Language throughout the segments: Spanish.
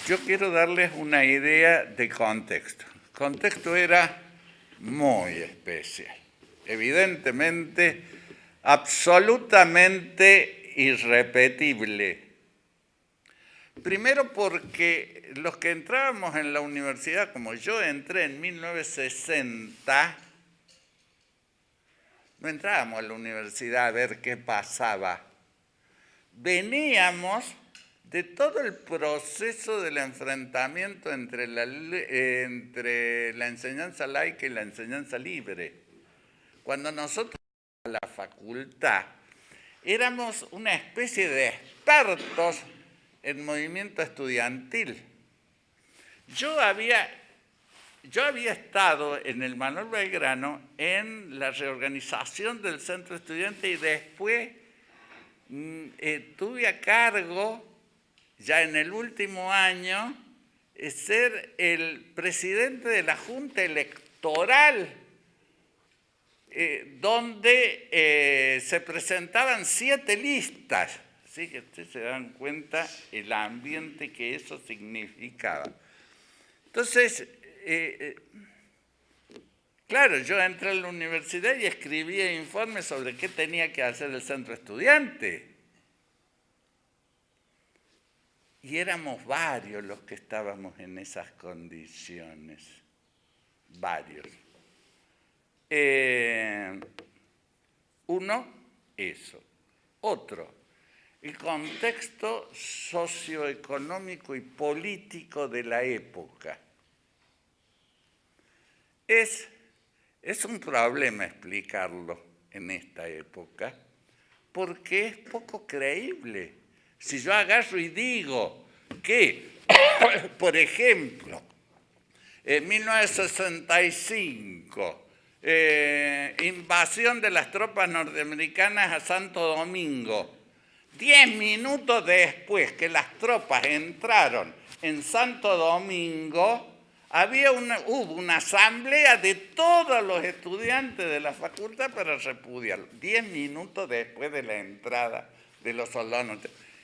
Yo quiero darles una idea de contexto. El contexto era muy especial, evidentemente, absolutamente irrepetible. Primero porque los que entrábamos en la universidad, como yo entré en 1960, no entrábamos a la universidad a ver qué pasaba. Veníamos de todo el proceso del enfrentamiento entre la enseñanza laica y la enseñanza libre. Cuando nosotros a la facultad éramos una especie de expertos en movimiento estudiantil. Yo había estado en el Manuel Belgrano en la reorganización del centro estudiante y después tuve a cargo, ya en el último año, ser el presidente de la Junta Electoral, donde se presentaban 7 listas. Así que ustedes se dan cuenta el ambiente que eso significaba. Entonces, claro, yo entré a la universidad y escribía informes sobre qué tenía que hacer el centro estudiante. Y éramos varios los que estábamos en esas condiciones. Varios. Uno, eso. Otro, el contexto socioeconómico y político de la época. Es un problema explicarlo en esta época, porque es poco creíble. Si yo agarro y digo que, por ejemplo, en 1965, invasión de las tropas norteamericanas a Santo Domingo, 10 minutos después que las tropas entraron en Santo Domingo, hubo una asamblea de todos los estudiantes de la facultad para repudiarlo, 10 minutos después de la entrada de los soldados.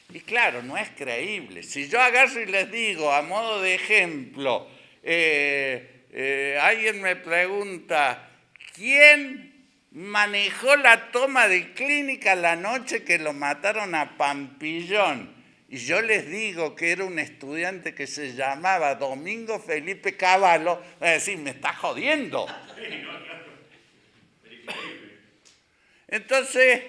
Y claro, no es creíble. Si yo agarro y les digo, a modo de ejemplo, alguien me pregunta, ¿quién manejó la toma de Clínica la noche que lo mataron a Pampillón? Y yo les digo que era un estudiante que se llamaba Domingo Felipe Cavallo, van a decir, me está jodiendo. Entonces,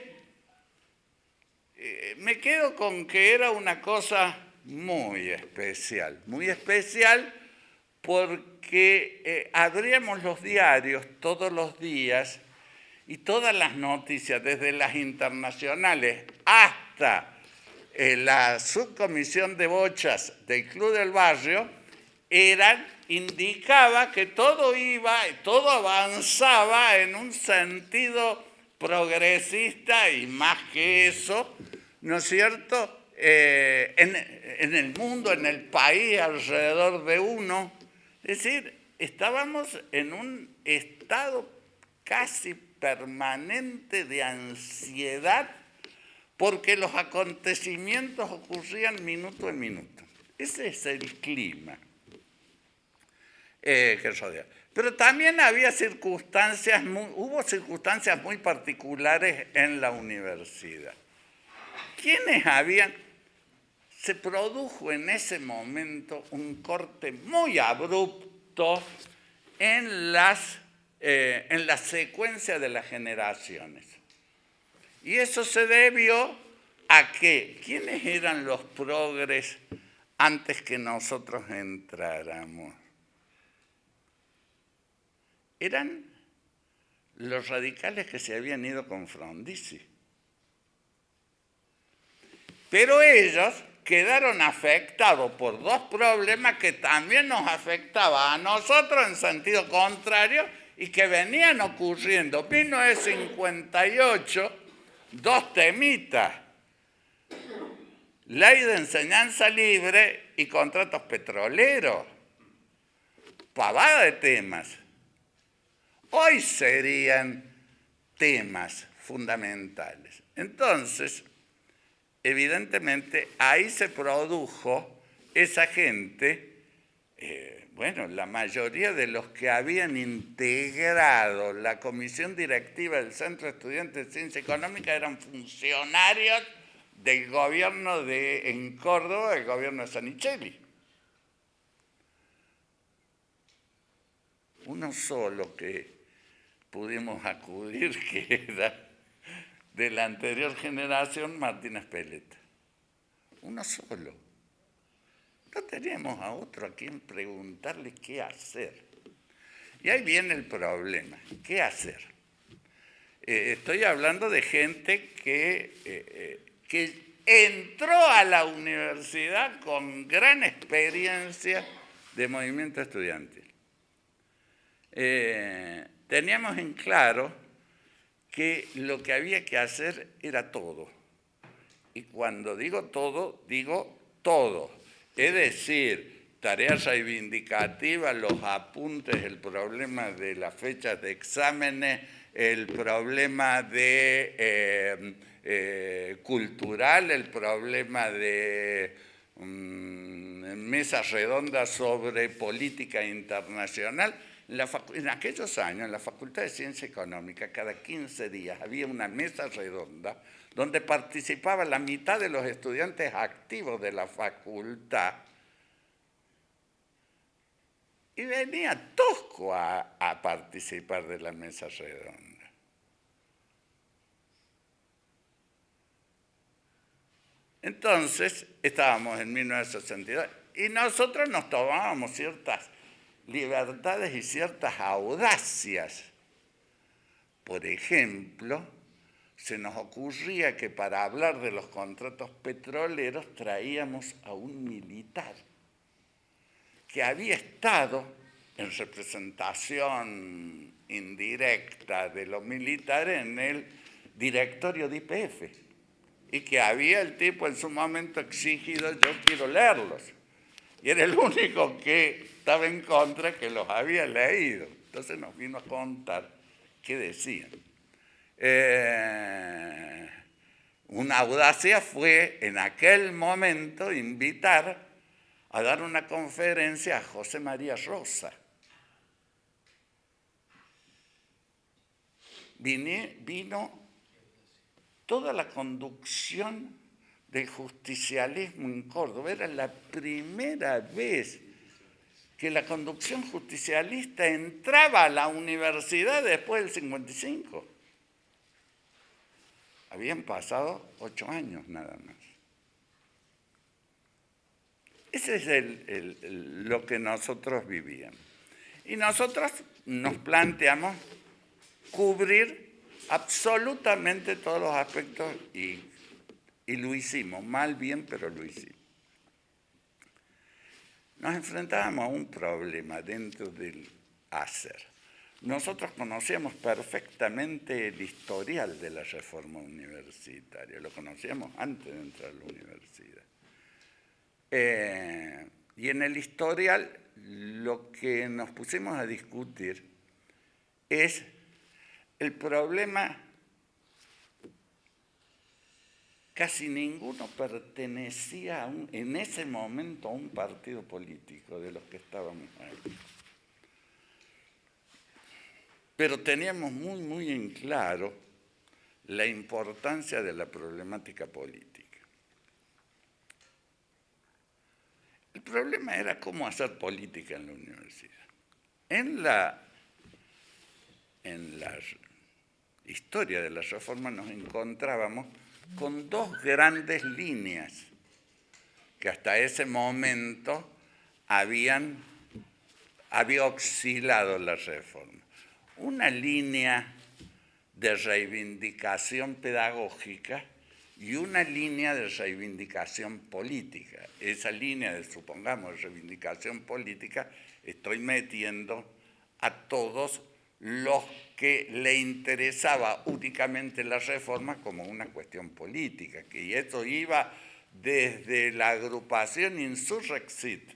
me quedo con que era una cosa muy especial porque abríamos los diarios todos los días y todas las noticias, desde las internacionales hasta la subcomisión de bochas del Club del Barrio, indicaba que todo avanzaba en un sentido progresista y más que eso, ¿no es cierto?, en el mundo, en el país, alrededor de uno. Es decir, estábamos en un estado casi permanente de ansiedad porque los acontecimientos ocurrían minuto en minuto. Ese es el clima que rodea. Pero también hubo circunstancias muy particulares en la universidad. Se produjo en ese momento un corte muy abrupto en la secuencia de las generaciones. Y eso se debió a que, ¿quiénes eran los progres antes que nosotros entráramos? Eran los radicales que se habían ido con Frondizi. Pero ellos quedaron afectados por 2 problemas que también nos afectaban a nosotros en sentido contrario y que venían ocurriendo. En 1958, 2 temitas: ley de enseñanza libre y contratos petroleros. Pavada de temas. Hoy serían temas fundamentales. Entonces, evidentemente, ahí se produjo esa gente, bueno, la mayoría de los que habían integrado la comisión directiva del Centro de Estudiantes de Ciencia Económica eran funcionarios del gobierno en Córdoba, el gobierno de Zanichelli. Uno solo que pudimos acudir, que era de la anterior generación, Martín Espeleta. Uno solo. No teníamos a otro a quien preguntarle qué hacer. Y ahí viene el problema. ¿Qué hacer? Estoy hablando de gente que entró a la universidad con gran experiencia de movimiento estudiantil. Teníamos en claro que lo que había que hacer era todo. Y cuando digo todo, digo todo. Es decir, tareas reivindicativas, los apuntes, el problema de las fechas de exámenes, el problema de cultural, el problema de mesas redondas sobre política internacional. En aquellos años, en la Facultad de Ciencia Económica, cada 15 días había una mesa redonda donde participaba la mitad de los estudiantes activos de la facultad. Y venía Tosco a participar de la mesa redonda. Entonces, estábamos en 1962 y nosotros nos tomábamos ciertas libertades y ciertas audacias. Por ejemplo, se nos ocurría que para hablar de los contratos petroleros traíamos a un militar que había estado en representación indirecta de los militares en el directorio de YPF y que había el tipo en su momento exigido, yo quiero leerlos. Y era el único que estaba en contra, que los había leído. Entonces nos vino a contar qué decían. Una audacia fue en aquel momento invitar a dar una conferencia a José María Rosa. Vino toda la conducción del justicialismo en Córdoba. Era la primera vez que la conducción justicialista entraba a la universidad después del 55. Habían pasado 8 años nada más. Ese es lo que nosotros vivíamos. Y nosotros nos planteamos cubrir absolutamente todos los aspectos y lo hicimos, mal, bien, pero lo hicimos. Nos enfrentábamos a un problema dentro del hacer. Nosotros conocíamos perfectamente el historial de la reforma universitaria, lo conocíamos antes de entrar a la universidad. Y en el historial lo que nos pusimos a discutir es el problema. Casi ninguno pertenecía en ese momento a un partido político de los que estábamos ahí. Pero teníamos muy en claro la importancia de la problemática política. El problema era cómo hacer política en la universidad. En la historia de la reforma nos encontrábamos con 2 grandes líneas que hasta ese momento había oscilado la reforma. Una línea de reivindicación pedagógica y una línea de reivindicación política. Esa línea de, supongamos, de reivindicación política, estoy metiendo a todos los que le interesaba únicamente la reforma como una cuestión política, que eso iba desde la agrupación Insurrexit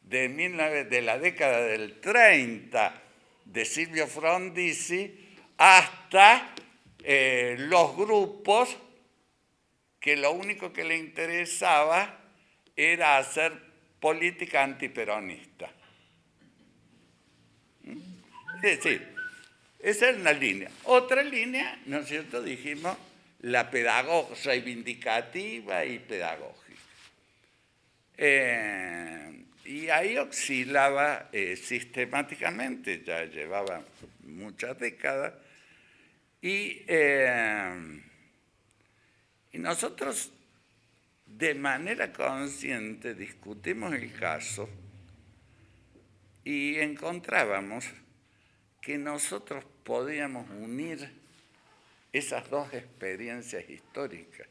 de la década del 30 de Silvio Frondizi hasta los grupos que lo único que le interesaba era hacer política antiperonista. Es decir, esa es una línea. Otra línea, ¿no es cierto?, dijimos, la reivindicativa y pedagógica. Y ahí oscilaba sistemáticamente, ya llevaba muchas décadas, y nosotros de manera consciente discutimos el caso y encontrábamos que nosotros podíamos unir esas dos experiencias históricas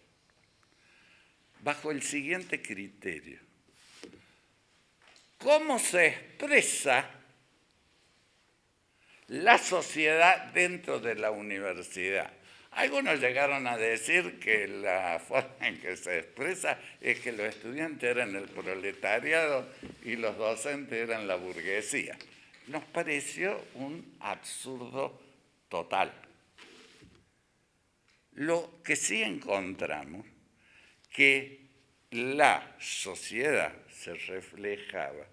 bajo el siguiente criterio. ¿Cómo se expresa la sociedad dentro de la universidad? Algunos llegaron a decir que la forma en que se expresa es que los estudiantes eran el proletariado y los docentes eran la burguesía. Nos pareció un absurdo total. Lo que sí encontramos que la sociedad se reflejaba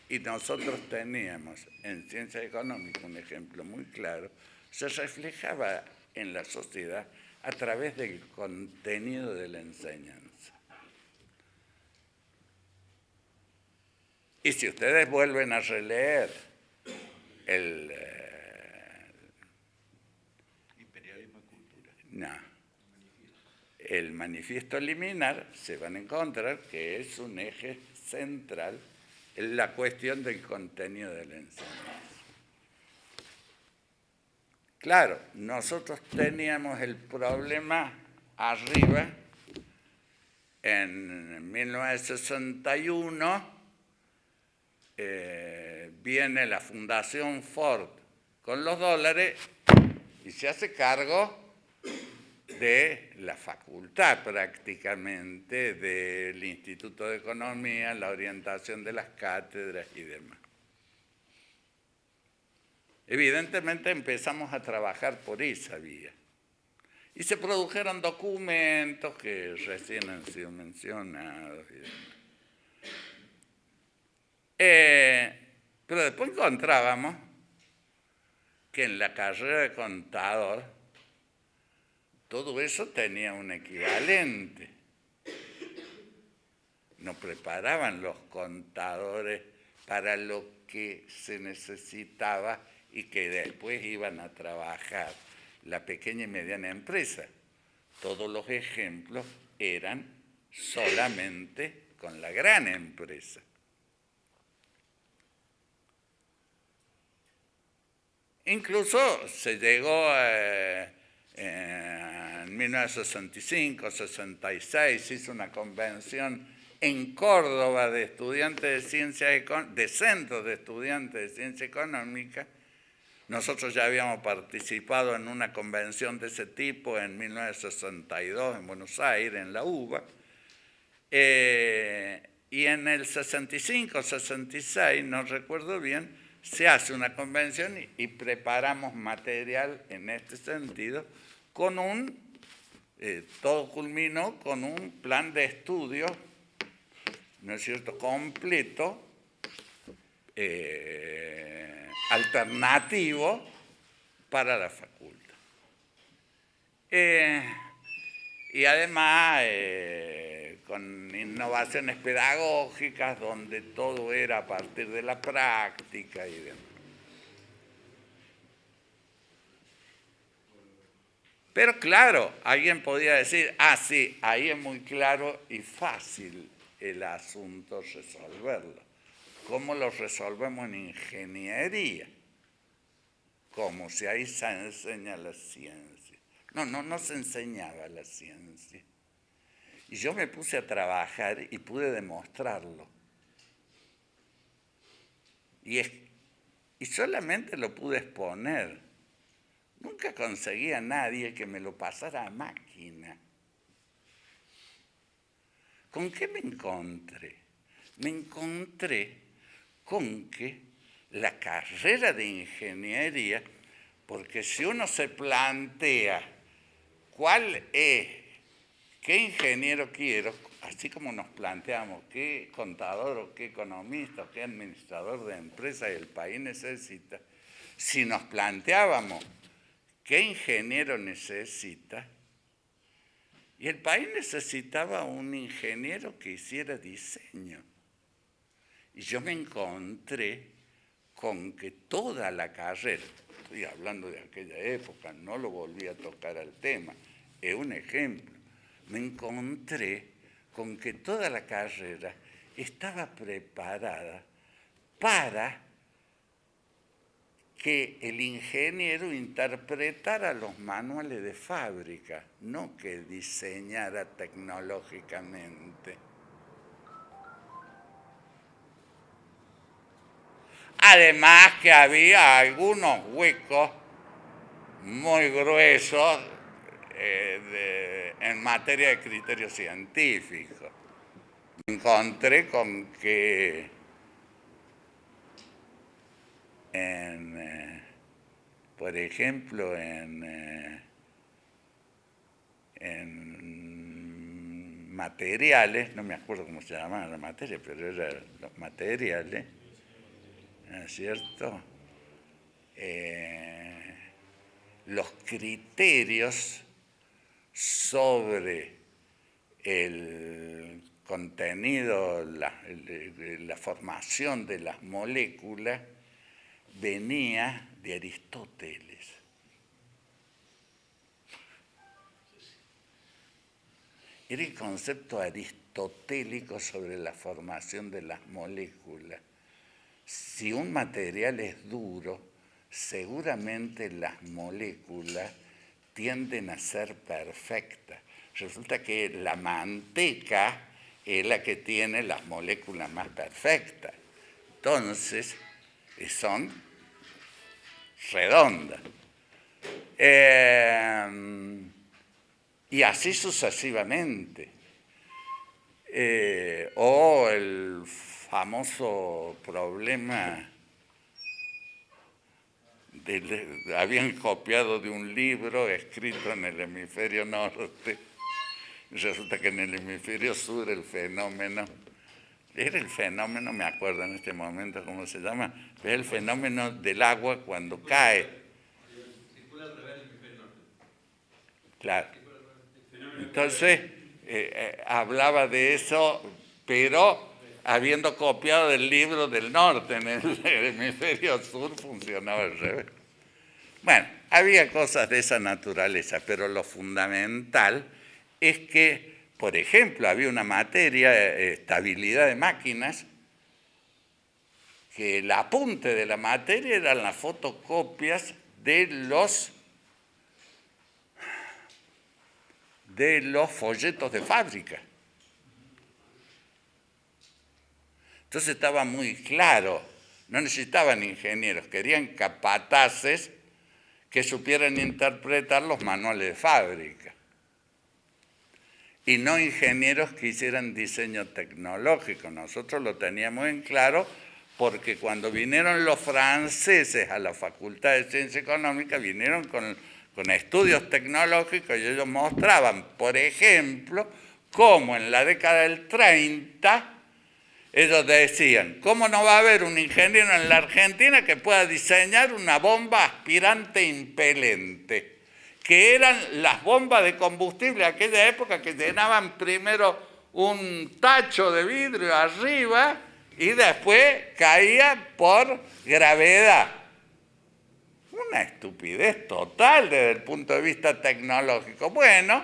y nosotros teníamos en ciencia económica un ejemplo muy claro, se reflejaba en la sociedad a través del contenido de la enseñanza. Y si ustedes vuelven a releer el manifiesto liminar, se van a encontrar que es un eje central en la cuestión del contenido de la enseñanza. Claro, nosotros teníamos el problema arriba en 1961, viene la Fundación Ford con los dólares y se hace cargo de la facultad prácticamente, del Instituto de Economía, la orientación de las cátedras y demás. Evidentemente empezamos a trabajar por esa vía. Y se produjeron documentos que recién han sido mencionados y demás. Pero después encontrábamos que en la carrera de contador todo eso tenía un equivalente. Nos preparaban los contadores para lo que se necesitaba y que después iban a trabajar la pequeña y mediana empresa. Todos los ejemplos eran solamente con la gran empresa. Incluso se llegó en 1965, 66, se hizo una convención en Córdoba de estudiantes de ciencias de centros de estudiantes de ciencia económica. Nosotros ya habíamos participado en una convención de ese tipo en 1962 en Buenos Aires, en la UBA. Y en el 65, 66, no recuerdo bien, se hace una convención y preparamos material en este sentido con todo culminó con un plan de estudio, ¿no es cierto?, completo, alternativo para la facultad. Y además con innovaciones pedagógicas donde todo era a partir de la práctica y demás. Pero claro, alguien podía decir, sí, ahí es muy claro y fácil el asunto resolverlo. ¿Cómo lo resolvemos en ingeniería? Como si ahí se enseña la ciencia. No se enseñaba la ciencia. Y yo me puse a trabajar y pude demostrarlo. Y solamente lo pude exponer. Nunca conseguí a nadie que me lo pasara a máquina. ¿Con qué me encontré? Me encontré con que la carrera de ingeniería, porque si uno se plantea qué ingeniero quiero, así como nos planteamos qué contador o qué economista o qué administrador de empresa el país necesita, si nos planteábamos qué ingeniero necesita, y el país necesitaba un ingeniero que hiciera diseño. Y yo me encontré con que toda la carrera, estoy hablando de aquella época, no lo volví a tocar al tema, es un ejemplo, me encontré con que toda la carrera estaba preparada para que el ingeniero interpretara los manuales de fábrica, no que diseñara tecnológicamente. Además que había algunos huecos muy gruesos en materia de criterio científico. Me encontré con que por ejemplo, en materiales, no me acuerdo cómo se llamaban las materias, pero eran los materiales, ¿no es cierto? Los criterios sobre el contenido, la formación de las moléculas, venía de Aristóteles. Era el concepto aristotélico sobre la formación de las moléculas. Si un material es duro, seguramente las moléculas tienden a ser perfectas. Resulta que la manteca es la que tiene las moléculas más perfectas. Entonces, son redondas. Y así sucesivamente. O el famoso problema habían copiado de un libro escrito en el hemisferio norte. Resulta que en el hemisferio sur el fenómeno, era el fenómeno, me acuerdo en este momento cómo se llama, es el fenómeno del agua cuando cae. Circula al revés del hemisferio norte. Claro. Entonces, hablaba de eso, pero habiendo copiado del libro del norte, en el hemisferio sur funcionaba al revés. Bueno, había cosas de esa naturaleza, pero lo fundamental es que, por ejemplo, había una materia, estabilidad de máquinas, que el apunte de la materia eran las fotocopias de los folletos de fábrica. Entonces estaba muy claro, no necesitaban ingenieros, querían capataces que supieran interpretar los manuales de fábrica. Y no ingenieros que hicieran diseño tecnológico. Nosotros lo teníamos en claro porque cuando vinieron los franceses a la Facultad de Ciencia Económica, vinieron con estudios tecnológicos y ellos mostraban, por ejemplo, cómo en la década del 30 ellos decían, ¿cómo no va a haber un ingeniero en la Argentina que pueda diseñar una bomba aspirante impelente? Que eran las bombas de combustible de aquella época que llenaban primero un tacho de vidrio arriba y después caía por gravedad. Una estupidez total desde el punto de vista tecnológico. Bueno,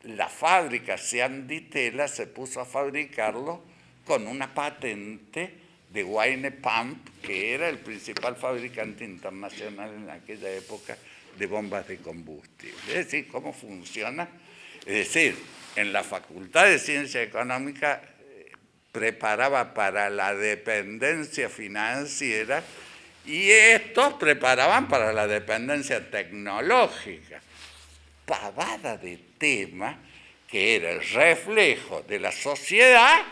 la fábrica Sean Di Tela se puso a fabricarlo con una patente de Wayne Pump, que era el principal fabricante internacional en aquella época de bombas de combustible. Es decir, ¿cómo funciona? Es decir, en la Facultad de Ciencia Económica preparaba para la dependencia financiera y estos preparaban para la dependencia tecnológica. Pavada de tema que era el reflejo de la sociedad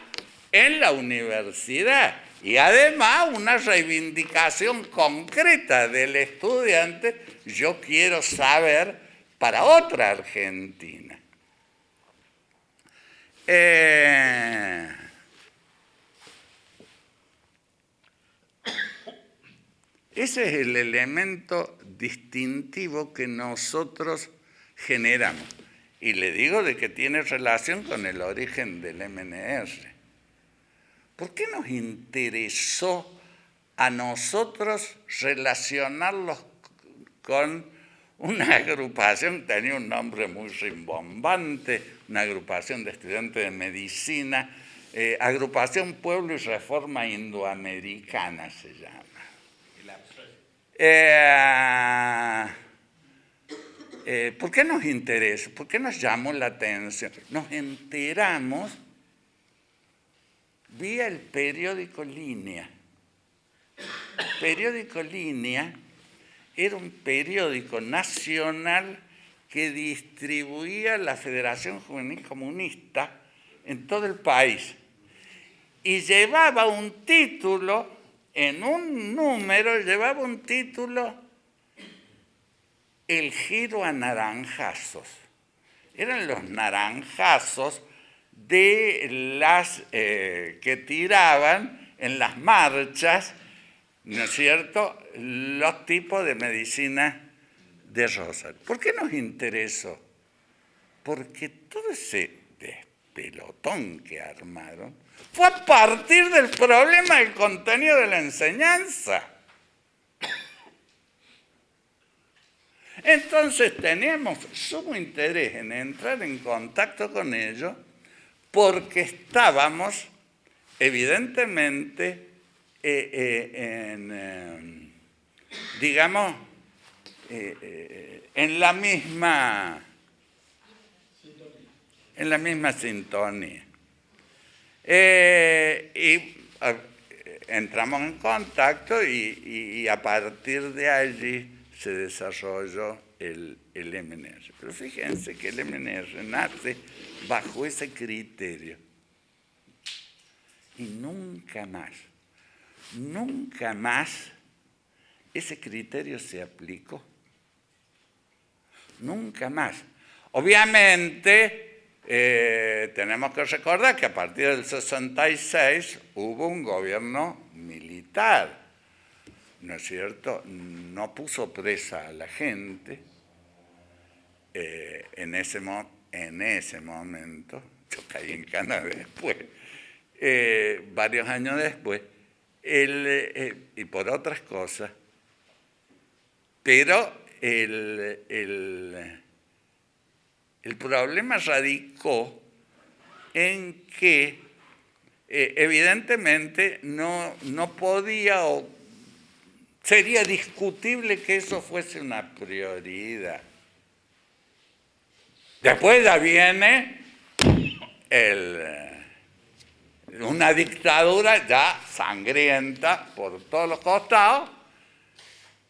en la universidad y además una reivindicación concreta del estudiante, yo quiero saber para otra Argentina. Ese es el elemento distintivo que nosotros generamos. Y le digo de que tiene relación con el origen del MNR. ¿Por qué nos interesó a nosotros relacionarlos con una agrupación que tenía un nombre muy rimbombante, una agrupación de estudiantes de medicina, Agrupación Pueblo y Reforma Indoamericana se llama? ¿Por qué nos interesa? ¿Por qué nos llamó la atención? Nos enteramos vía el periódico Línea. El periódico Línea era un periódico nacional que distribuía la Federación Juvenil Comunista en todo el país. Y llevaba un título, en un número, llevaba un título, El giro a naranjazos. Eran los naranjazos de las que tiraban en las marchas, ¿no es cierto?, los tipos de medicina de Rosario. ¿Por qué nos interesó? Porque todo ese despelotón que armaron fue a partir del problema del contenido de la enseñanza. Entonces teníamos sumo interés en entrar en contacto con ellos porque estábamos, evidentemente, digamos, en la misma sintonía. Entramos en contacto y a partir de allí se desarrolló el MNR. Pero fíjense que el MNR nace bajo ese criterio. Y nunca más ese criterio se aplicó. Nunca más. Obviamente, tenemos que recordar que a partir del 66 hubo un gobierno militar, ¿no es cierto? No puso presa a la gente en ese momento. Yo caí en cana después, varios años después, y por otras cosas. Pero el problema radicó en que evidentemente no podía o sería discutible que eso fuese una prioridad. Después ya viene una dictadura ya sangrienta por todos los costados,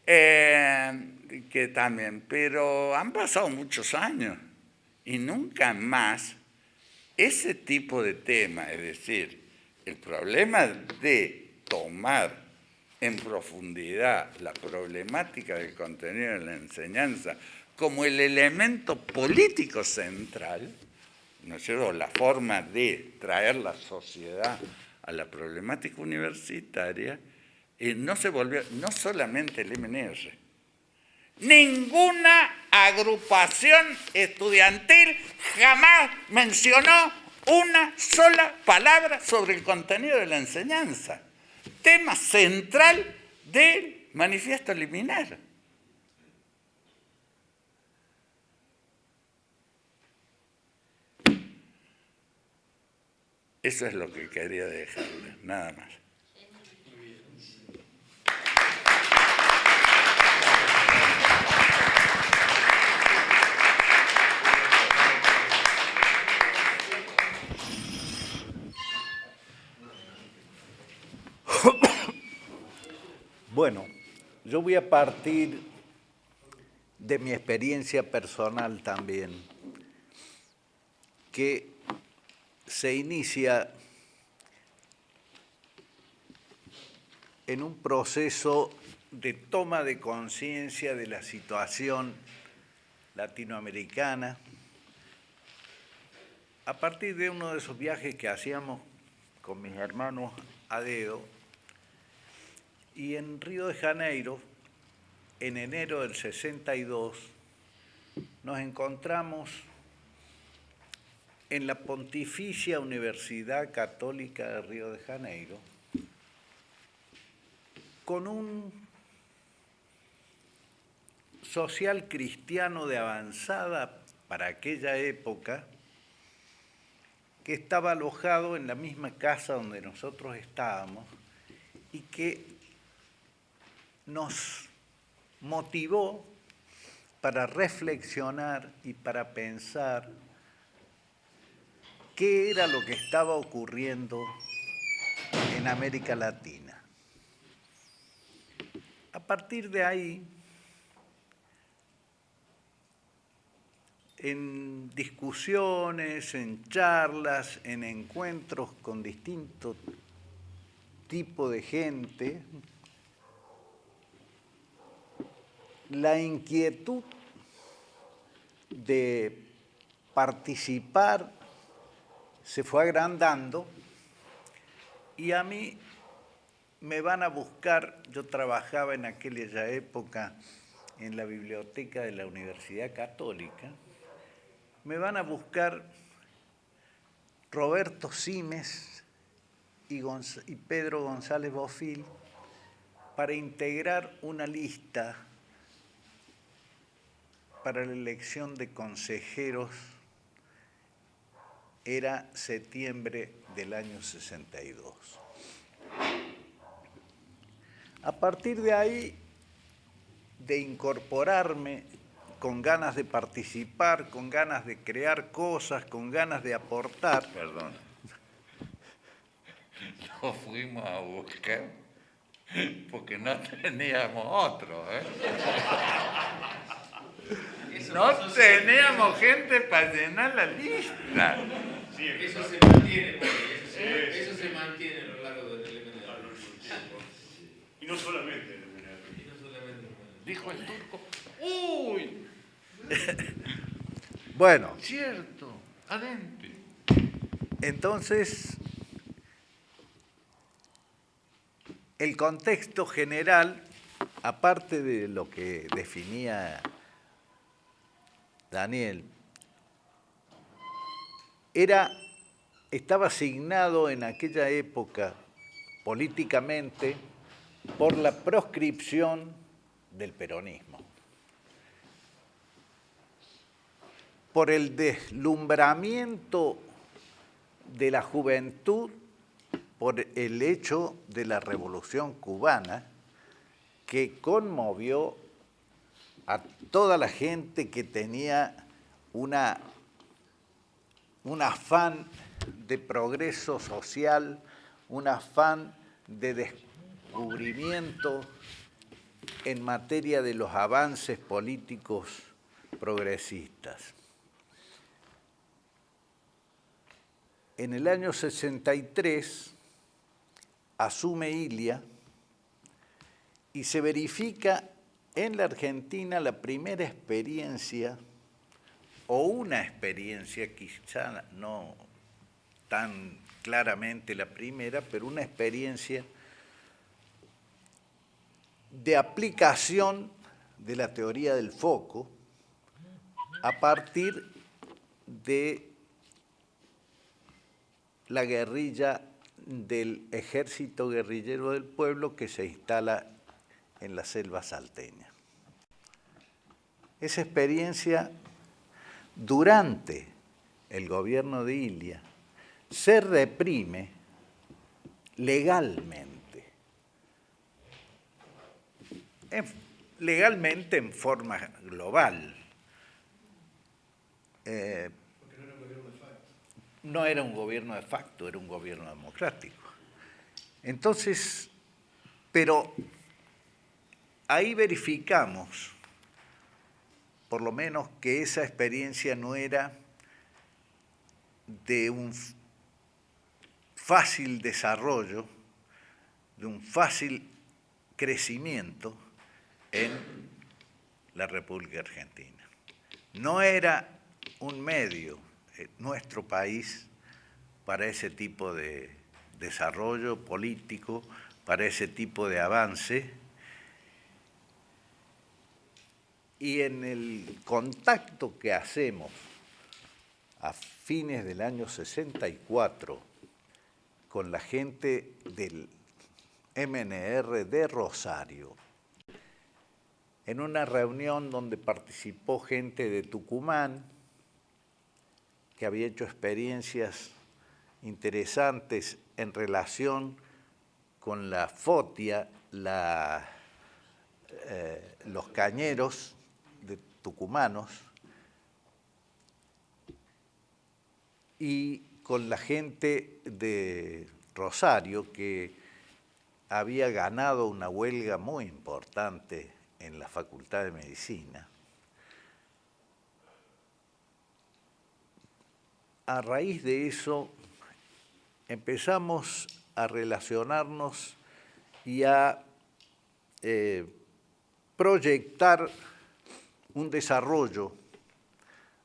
que también, pero han pasado muchos años y nunca más ese tipo de tema, es decir, el problema de tomar en profundidad la problemática del contenido de la enseñanza como el elemento político central, ¿no es cierto?, la forma de traer la sociedad a la problemática universitaria, no se volvió, no solamente el MNR, ninguna agrupación estudiantil jamás mencionó una sola palabra sobre el contenido de la enseñanza, tema central del manifiesto liminar. Eso es lo que quería dejarles, nada más. Bueno, yo voy a partir de mi experiencia personal también, que se inicia en un proceso de toma de conciencia de la situación latinoamericana a partir de uno de esos viajes que hacíamos con mis hermanos a dedo, y en Río de Janeiro, en enero del 62, nos encontramos en la Pontificia Universidad Católica de Río de Janeiro con un social cristiano de avanzada para aquella época que estaba alojado en la misma casa donde nosotros estábamos y que nos motivó para reflexionar y para pensar qué era lo que estaba ocurriendo en América Latina. A partir de ahí, en discusiones, en charlas, en encuentros con distintos tipos de gente, la inquietud de participar se fue agrandando y a mí me van a buscar. Yo trabajaba en aquella época en la biblioteca de la Universidad Católica. Me van a buscar Roberto Simes y Pedro González Bofill para integrar una lista para la elección de consejeros. Era septiembre del año 62. A partir de ahí, de incorporarme con ganas de participar, con ganas de crear cosas, con ganas de aportar. Perdón. Lo fuimos a buscar porque no teníamos otro, ¿eh? No teníamos gente para llenar la lista. Sí, eso se mantiene, eso se mantiene a lo largo del elemento. Y no solamente el Dijo el turco. ¡Uy! Bueno. Cierto, adentro. Entonces, el contexto general, aparte de lo que definía Daniel, estaba asignado en aquella época políticamente por la proscripción del peronismo, por el deslumbramiento de la juventud, por el hecho de la Revolución Cubana, que conmovió a toda la gente que tenía un afán de progreso social, un afán de descubrimiento en materia de los avances políticos progresistas. En el año 63 asume Ilia y se verifica en la Argentina la primera experiencia, o una experiencia, quizá no tan claramente la primera, pero una experiencia de aplicación de la teoría del foco a partir de la guerrilla del Ejército Guerrillero del Pueblo que se instala en la selva salteña. Esa experiencia, durante el gobierno de Ilia, se reprime legalmente. Legalmente en forma global. No era un gobierno de facto, era un gobierno democrático. Entonces, pero ahí verificamos, por lo menos, que esa experiencia no era de un fácil desarrollo, de un fácil crecimiento en la República Argentina. No era un medio nuestro país para ese tipo de desarrollo político, para ese tipo de avance. Y en el contacto que hacemos a fines del año 64 con la gente del MNR de Rosario, en una reunión donde participó gente de Tucumán, que había hecho experiencias interesantes en relación con la FOTIA, los cañeros de tucumanos, y con la gente de Rosario, que había ganado una huelga muy importante en la Facultad de Medicina. A raíz de eso empezamos a relacionarnos y a proyectar un desarrollo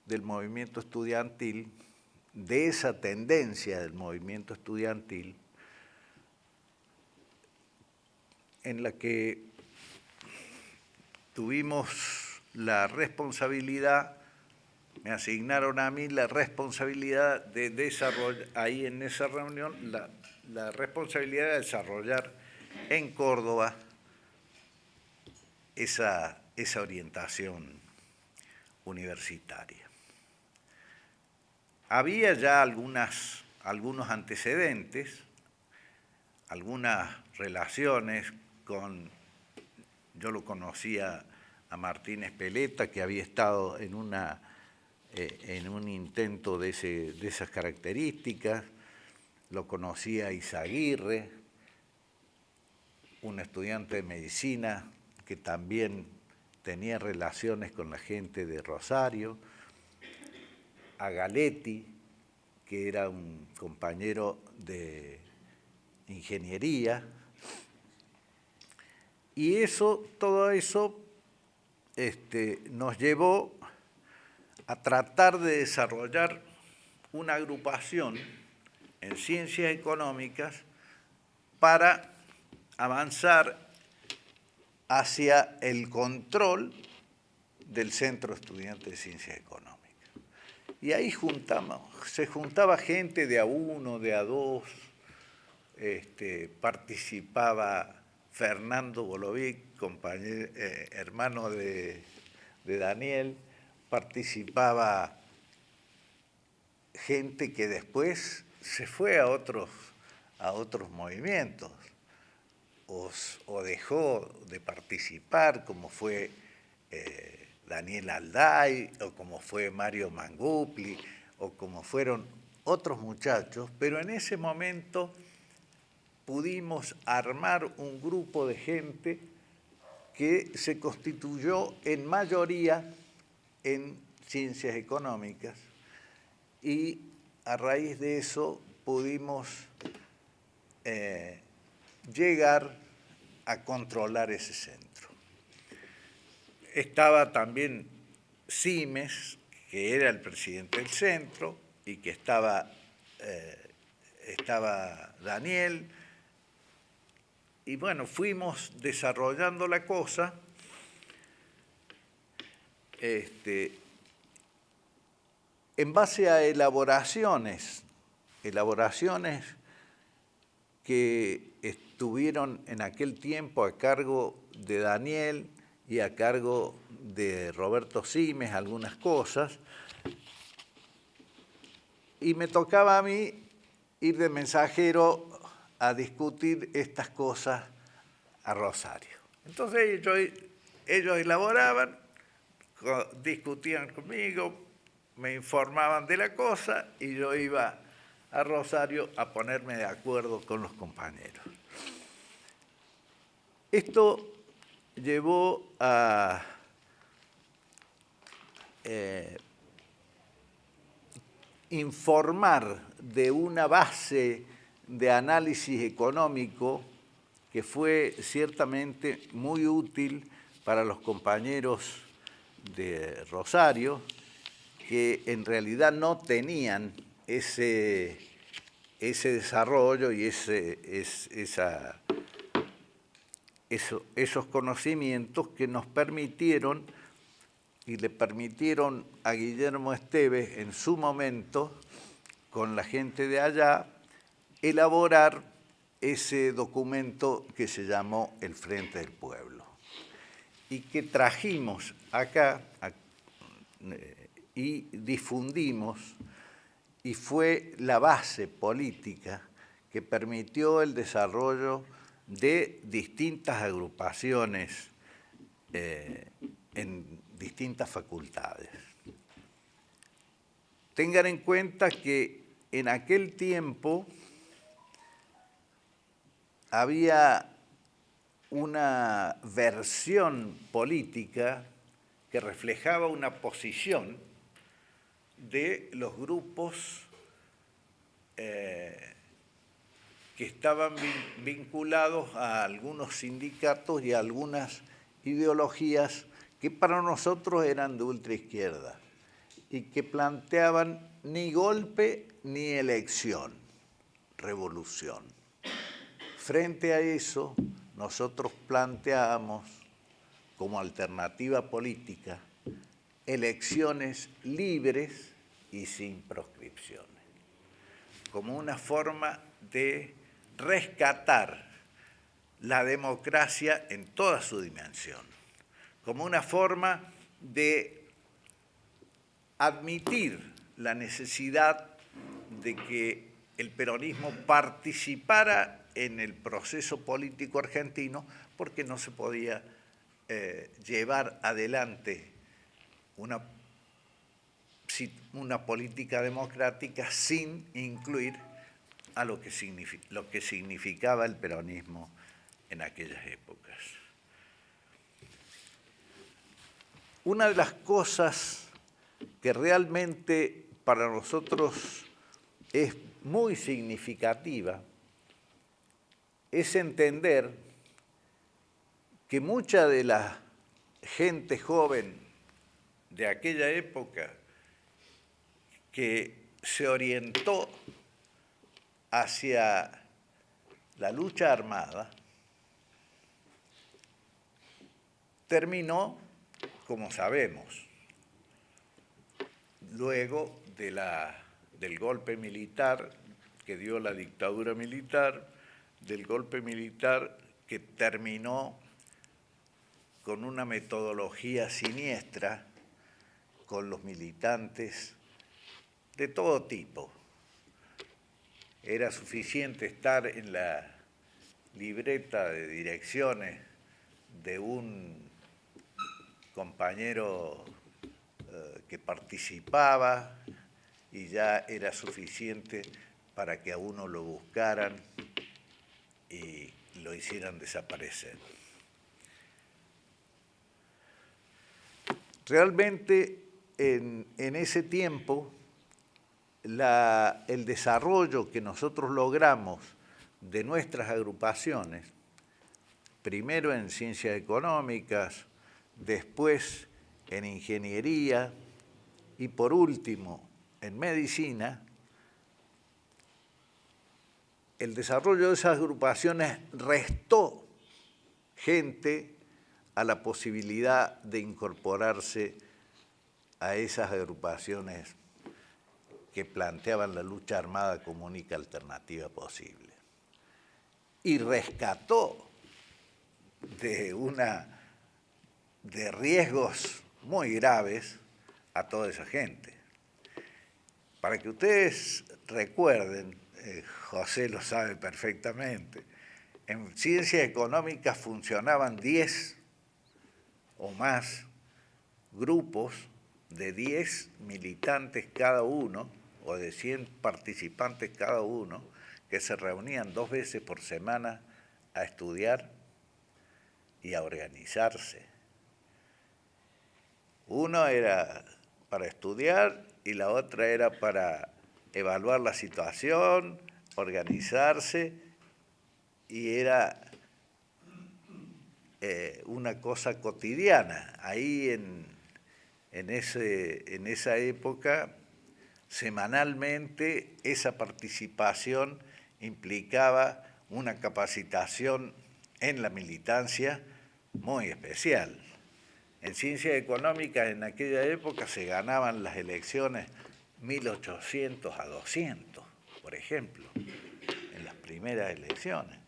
del movimiento estudiantil, de esa tendencia del movimiento estudiantil, en la que tuvimos la responsabilidad, me asignaron a mí la responsabilidad de desarrollar, ahí en esa reunión, la responsabilidad de desarrollar en Córdoba esa orientación universitaria. Había ya algunos antecedentes, algunas relaciones con, yo lo conocía a Martín Espeleta, que había estado en un intento de esas características, lo conocía a Izaguirre, un estudiante de medicina que también tenía relaciones con la gente de Rosario, a Galetti, que era un compañero de ingeniería, y todo eso nos llevó a tratar de desarrollar una agrupación en ciencias económicas para avanzar hacia el control del Centro Estudiante de Ciencias Económicas. Y ahí se juntaba gente de A1, de A2, participaba Fernando Bolovic, hermano de Daniel, participaba gente que después se fue a otros movimientos o dejó de participar, como fue Daniel Alday, o como fue Mario Mangupli, o como fueron otros muchachos, pero en ese momento pudimos armar un grupo de gente que se constituyó en mayoría en ciencias económicas, y a raíz de eso pudimos llegar a controlar ese centro. Estaba también Simes, que era el presidente del centro, y que estaba Daniel, y bueno, fuimos desarrollando la cosa en base a elaboraciones que estuvieron en aquel tiempo a cargo de Daniel y a cargo de Roberto Simes, algunas cosas, y me tocaba a mí ir de mensajero a discutir estas cosas a Rosario. Entonces ellos elaboraban, discutían conmigo, me informaban de la cosa y yo iba a Rosario a ponerme de acuerdo con los compañeros. Esto llevó a informar de una base de análisis económico que fue ciertamente muy útil para los compañeros de Rosario que en realidad no tenían ese desarrollo y esos conocimientos que nos permitieron y le permitieron a Guillermo Esteves en su momento, con la gente de allá, elaborar ese documento que se llamó el Frente del Pueblo y que trajimos acá y difundimos, y fue la base política que permitió el desarrollo de distintas agrupaciones en distintas facultades. Tengan en cuenta que en aquel tiempo había una versión política que reflejaba una posición de los grupos que estaban vinculados a algunos sindicatos y a algunas ideologías que para nosotros eran de ultraizquierda y que planteaban ni golpe ni elección, revolución. Frente a eso, nosotros planteábamos como alternativa política elecciones libres y sin proscripciones, como una forma de rescatar la democracia en toda su dimensión, como una forma de admitir la necesidad de que el peronismo participara en el proceso político argentino, porque no se podía llevar adelante una política democrática sin incluir a lo que significaba el peronismo en aquellas épocas. Una de las cosas que realmente para nosotros es muy significativa es entender que mucha de la gente joven de aquella época que se orientó hacia la lucha armada terminó, como sabemos, luego del golpe militar que dio la dictadura militar, del golpe militar que terminó con una metodología siniestra, con los militantes de todo tipo. Era suficiente estar en la libreta de direcciones de un compañero que participaba y ya era suficiente para que a uno lo buscaran y lo hicieran desaparecer. Realmente en ese tiempo el desarrollo que nosotros logramos de nuestras agrupaciones, primero en ciencias económicas, después en ingeniería y por último en medicina, el desarrollo de esas agrupaciones restó gente a la posibilidad de incorporarse a esas agrupaciones que planteaban la lucha armada como única alternativa posible. Y rescató de riesgos muy graves a toda esa gente. Para que ustedes recuerden, José lo sabe perfectamente, en ciencias económicas funcionaban 10 o más grupos de 10 militantes cada uno, o de 100 participantes cada uno, que se reunían 2 veces por semana a estudiar y a organizarse. Uno era para estudiar y la otra era para evaluar la situación, organizarse, y era una cosa cotidiana. Ahí en en esa época, semanalmente, esa participación implicaba una capacitación en la militancia muy especial. En ciencias económicas en aquella época se ganaban las elecciones 1800 a 200, por ejemplo, en las primeras elecciones.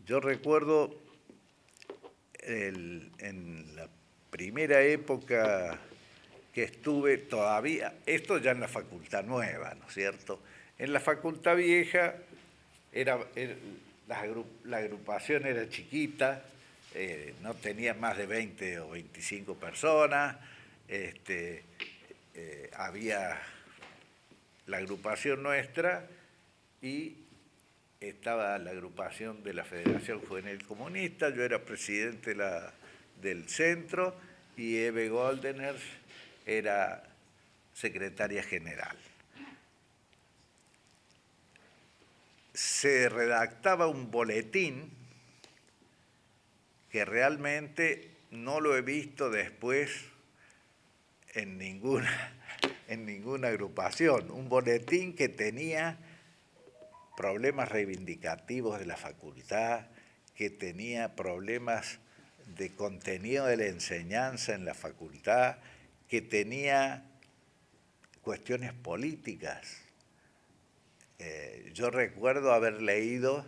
Yo recuerdo en la primera época que estuve todavía, esto ya en la facultad nueva, ¿no es cierto? En la facultad vieja la agrupación era chiquita, no tenía más de 20 o 25 personas, había la agrupación nuestra y estaba la agrupación de la Federación Juvenil Comunista, yo era presidente del centro y Eve Goldener era secretaria general. Se redactaba un boletín que realmente no lo he visto después en ninguna agrupación, un boletín que tenía problemas reivindicativos de la facultad, que tenía problemas de contenido de la enseñanza en la facultad, que tenía cuestiones políticas. Yo recuerdo haber leído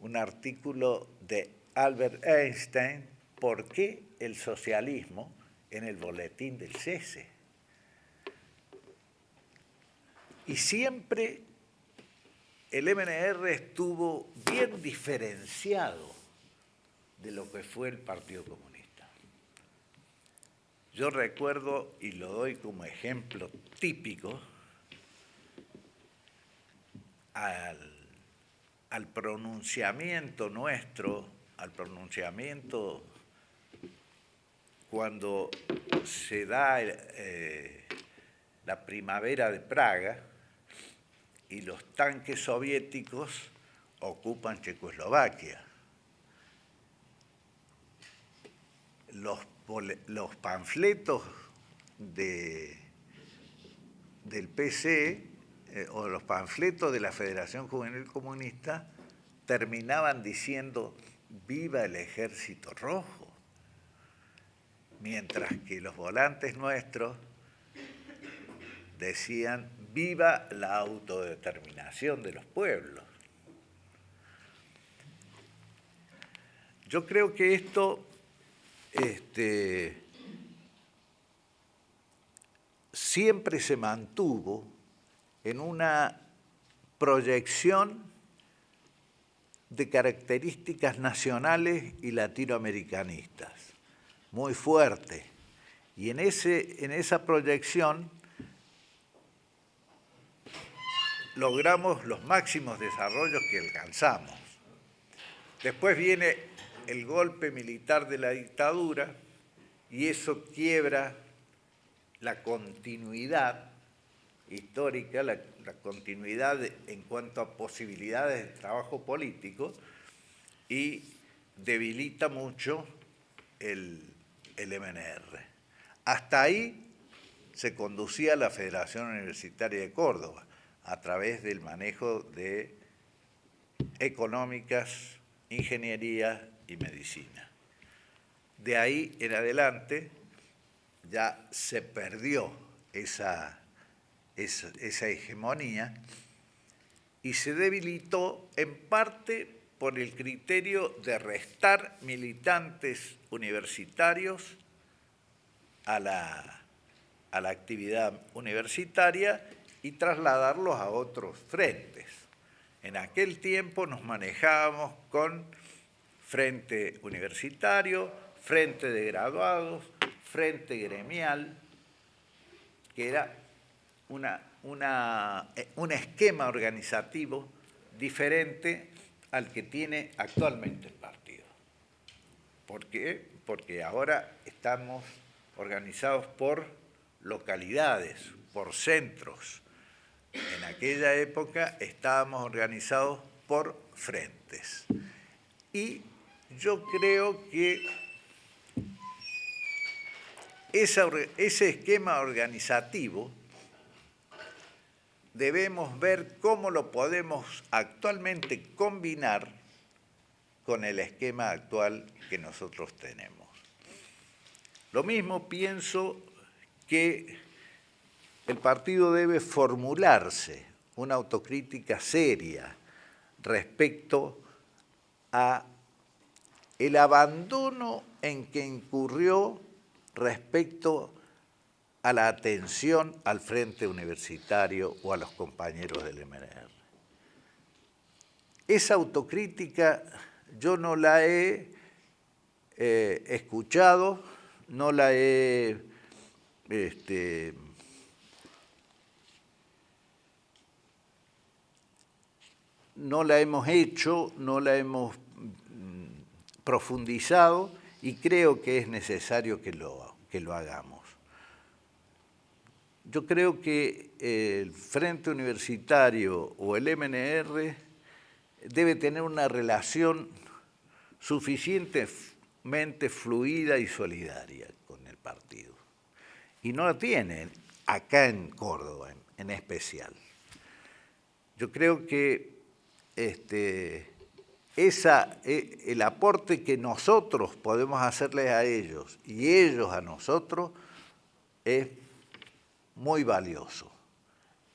un artículo de Albert Einstein, ¿por qué el socialismo?, en el boletín del CESE. Y siempre el MNR estuvo bien diferenciado de lo que fue el Partido Comunista. Yo recuerdo, y lo doy como ejemplo típico, al pronunciamiento nuestro, al pronunciamiento cuando se da la primavera de Praga y los tanques soviéticos ocupan Checoslovaquia. Los panfletos del PC o los panfletos de la Federación Juvenil Comunista terminaban diciendo «Viva el Ejército Rojo», mientras que los volantes nuestros decían «Viva la autodeterminación de los pueblos». Yo creo que esto siempre se mantuvo en una proyección de características nacionales y latinoamericanistas, muy fuerte. Y en esa proyección logramos los máximos desarrollos que alcanzamos. Después viene el golpe militar de la dictadura y eso quiebra la continuidad histórica, la continuidad en cuanto a posibilidades de trabajo político y debilita mucho el MNR. Hasta ahí se conducía la Federación Universitaria de Córdoba a través del manejo de económicas, ingeniería y medicina. De ahí en adelante ya se perdió esa hegemonía y se debilitó en parte por el criterio de restar militantes universitarios a la actividad universitaria y trasladarlos a otros frentes. En aquel tiempo nos manejábamos con frente universitario, frente de graduados, frente gremial, que era un esquema organizativo diferente al que tiene actualmente el partido. ¿Por qué? Porque ahora estamos organizados por localidades, por centros. En aquella época estábamos organizados por frentes. Y yo creo que ese esquema organizativo debemos ver cómo lo podemos actualmente combinar con el esquema actual que nosotros tenemos. Lo mismo pienso que el partido debe formularse una autocrítica seria respecto a el abandono en que incurrió respecto a la atención al frente universitario o a los compañeros del MNR. Esa autocrítica yo no la he escuchado, no la he no la hemos hecho, no la hemos profundizado y creo que es necesario que lo hagamos. Yo creo que el Frente Universitario o el MNR debe tener una relación suficientemente fluida y solidaria con el partido. Y no la tiene acá en Córdoba en especial. Yo creo que el aporte que nosotros podemos hacerles a ellos y ellos a nosotros es muy valioso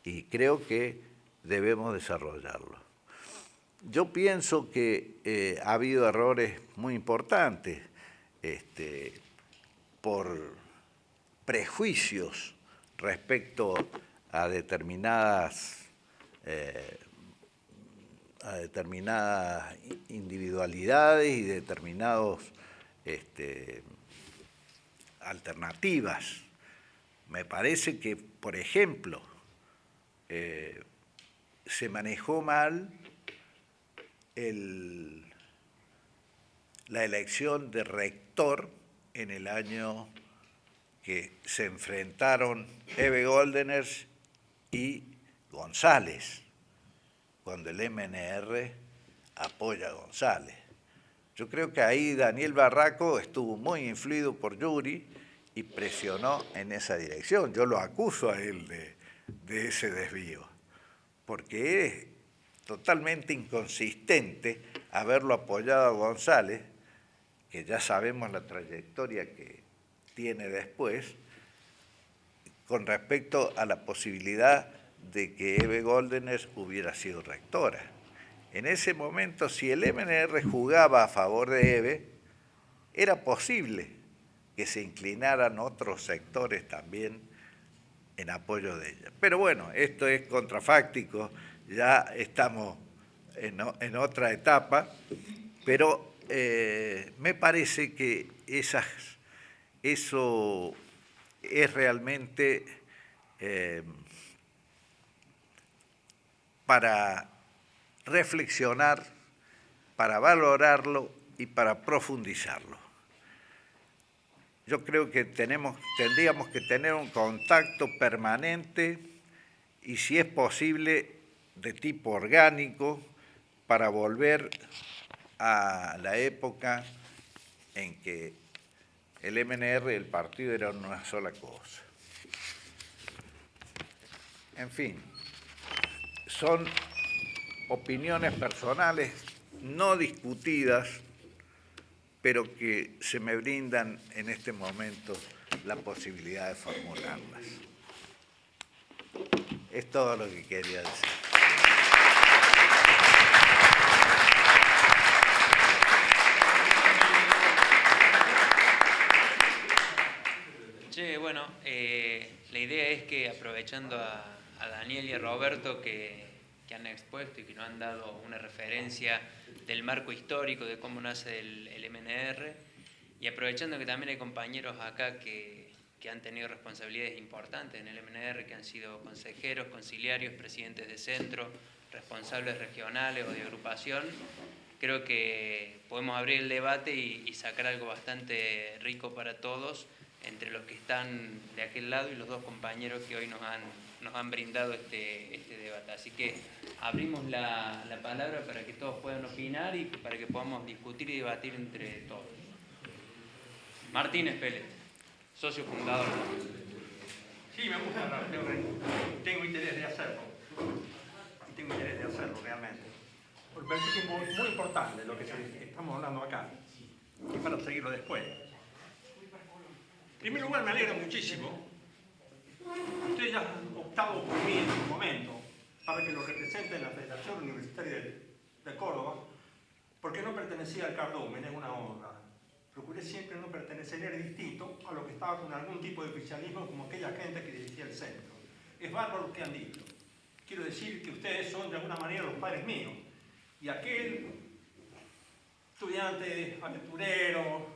y creo que debemos desarrollarlo. Yo pienso que ha habido errores muy importantes por prejuicios respecto a determinadas individualidades y determinadas alternativas. Me parece que, por ejemplo, se manejó mal la elección de rector en el año que se enfrentaron Eve Goldeners y González, cuando el MNR apoya a González. Yo creo que ahí Daniel Barraco estuvo muy influido por Yuri y presionó en esa dirección. Yo lo acuso a él de ese desvío, porque es totalmente inconsistente haberlo apoyado a González, que ya sabemos la trayectoria que tiene después, con respecto a la posibilidad de que Eve Goldeners hubiera sido rectora. En ese momento, si el MNR jugaba a favor de Eve, era posible que se inclinaran otros sectores también en apoyo de ella. Pero bueno, esto es contrafáctico, ya estamos en otra etapa, pero me parece que eso es realmente para reflexionar, para valorarlo y para profundizarlo. Yo creo que tendríamos que tener un contacto permanente y, si es posible, de tipo orgánico, para volver a la época en que el MNR y el partido eran una sola cosa. En fin, son opiniones personales no discutidas, pero que se me brindan en este momento la posibilidad de formularlas. Es todo lo que quería decir. Che, bueno, la idea es que, aprovechando a Daniel y a Roberto que han expuesto y que nos han dado una referencia del marco histórico de cómo nace el MNR, y aprovechando que también hay compañeros acá que han tenido responsabilidades importantes en el MNR, que han sido consejeros, conciliarios, presidentes de centro, responsables regionales o de agrupación, creo que podemos abrir el debate y sacar algo bastante rico para todos, entre los que están de aquel lado y los dos compañeros que hoy nos nos han brindado este debate. Así que abrimos la palabra para que todos puedan opinar y para que podamos discutir y debatir entre todos. Martínez Pérez, socio fundador. Sí, me gusta hablar, tengo interés de hacerlo. Tengo interés de hacerlo realmente. Porque parece que es muy importante lo que estamos hablando acá. Y para seguirlo después. En primer lugar, me alegra muchísimo. Ustedes ya han optado por mí en su momento para que lo represente en la Federación Universitaria de Córdoba, porque no pertenecía al cardumen, es una honra. Procuré siempre no pertenecer, era distinto a lo que estaba con algún tipo de oficialismo como aquella gente que dirigía el centro. Es bárbaro lo que han dicho. Quiero decir que ustedes son de alguna manera los padres míos. Y aquel estudiante aventurero,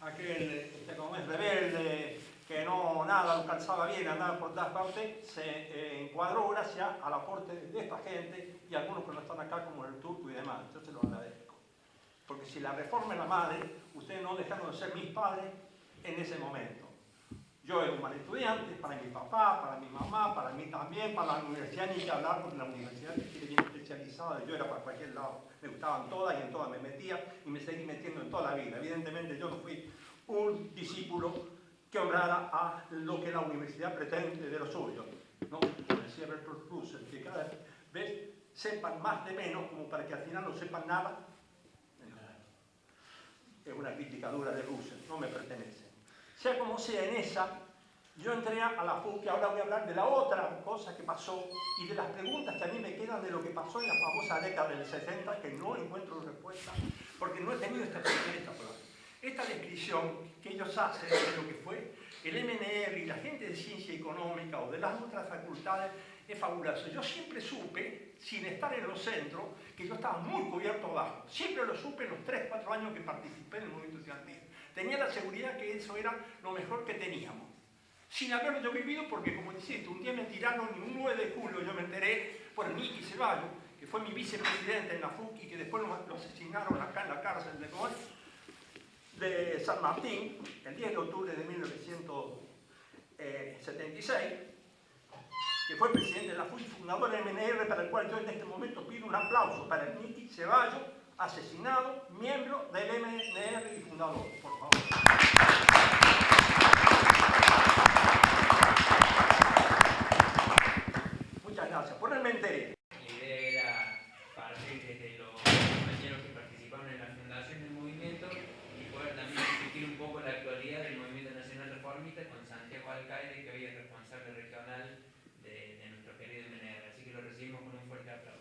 aquel como es rebelde, que no nada lo calzaba bien, andaba por todas partes, se encuadró gracias al aporte de esta gente y algunos que no están acá como el Turco y demás. Yo se lo agradezco. Porque si la reforma es la madre, ustedes no dejaron de ser mis padres en ese momento. Yo era un mal estudiante, para mi papá, para mi mamá, para mí también, para la universidad ni que hablar, porque la universidad es bien especializada, yo era para cualquier lado, me gustaban todas y en todas me metía y me seguí metiendo en toda la vida. Evidentemente yo no fui un discípulo que honrara a lo que la universidad pretende de los suyos, ¿no? Decía Bertolt Russell, que cada vez sepan más de menos como para que al final no sepan nada. Es una crítica dura de Russell, no me pertenece. Sea como sea, en esa, yo entré a la FUC y ahora voy a hablar de la otra cosa que pasó y de las preguntas que a mí me quedan de lo que pasó en la famosa década del 60, que no encuentro respuesta, porque no he tenido esta prueba. Esta descripción que ellos hacen de lo que fue el MNR y la gente de ciencia económica o de las otras facultades es fabuloso. Yo siempre supe, sin estar en los centros, que yo estaba muy cubierto abajo. Siempre lo supe en los 3, 4 años que participé en el movimiento estudiantil. Tenía la seguridad que eso era lo mejor que teníamos. Sin haberlo yo vivido, porque como decís, un día me tiraron y un 9 de julio yo me enteré por Nicky Ceballos, que fue mi vicepresidente en la FUC y que después lo asesinaron acá en la cárcel de San Martín, el 10 de octubre de 1976, que fue presidente de la FUC y fundador del MNR, para el cual yo en este momento pido un aplauso para el Nicky Ceballos, asesinado, miembro del MNR y fundador, por favor. Muchas gracias. Por él me enteré. La idea era partir desde los compañeros que participaron en la fundación del movimiento y poder también discutir un poco la actualidad del Movimiento Nacional Reformista con Santiago Alcaide, que hoy es responsable regional de nuestro querido MNR. Así que lo recibimos con un fuerte aplauso.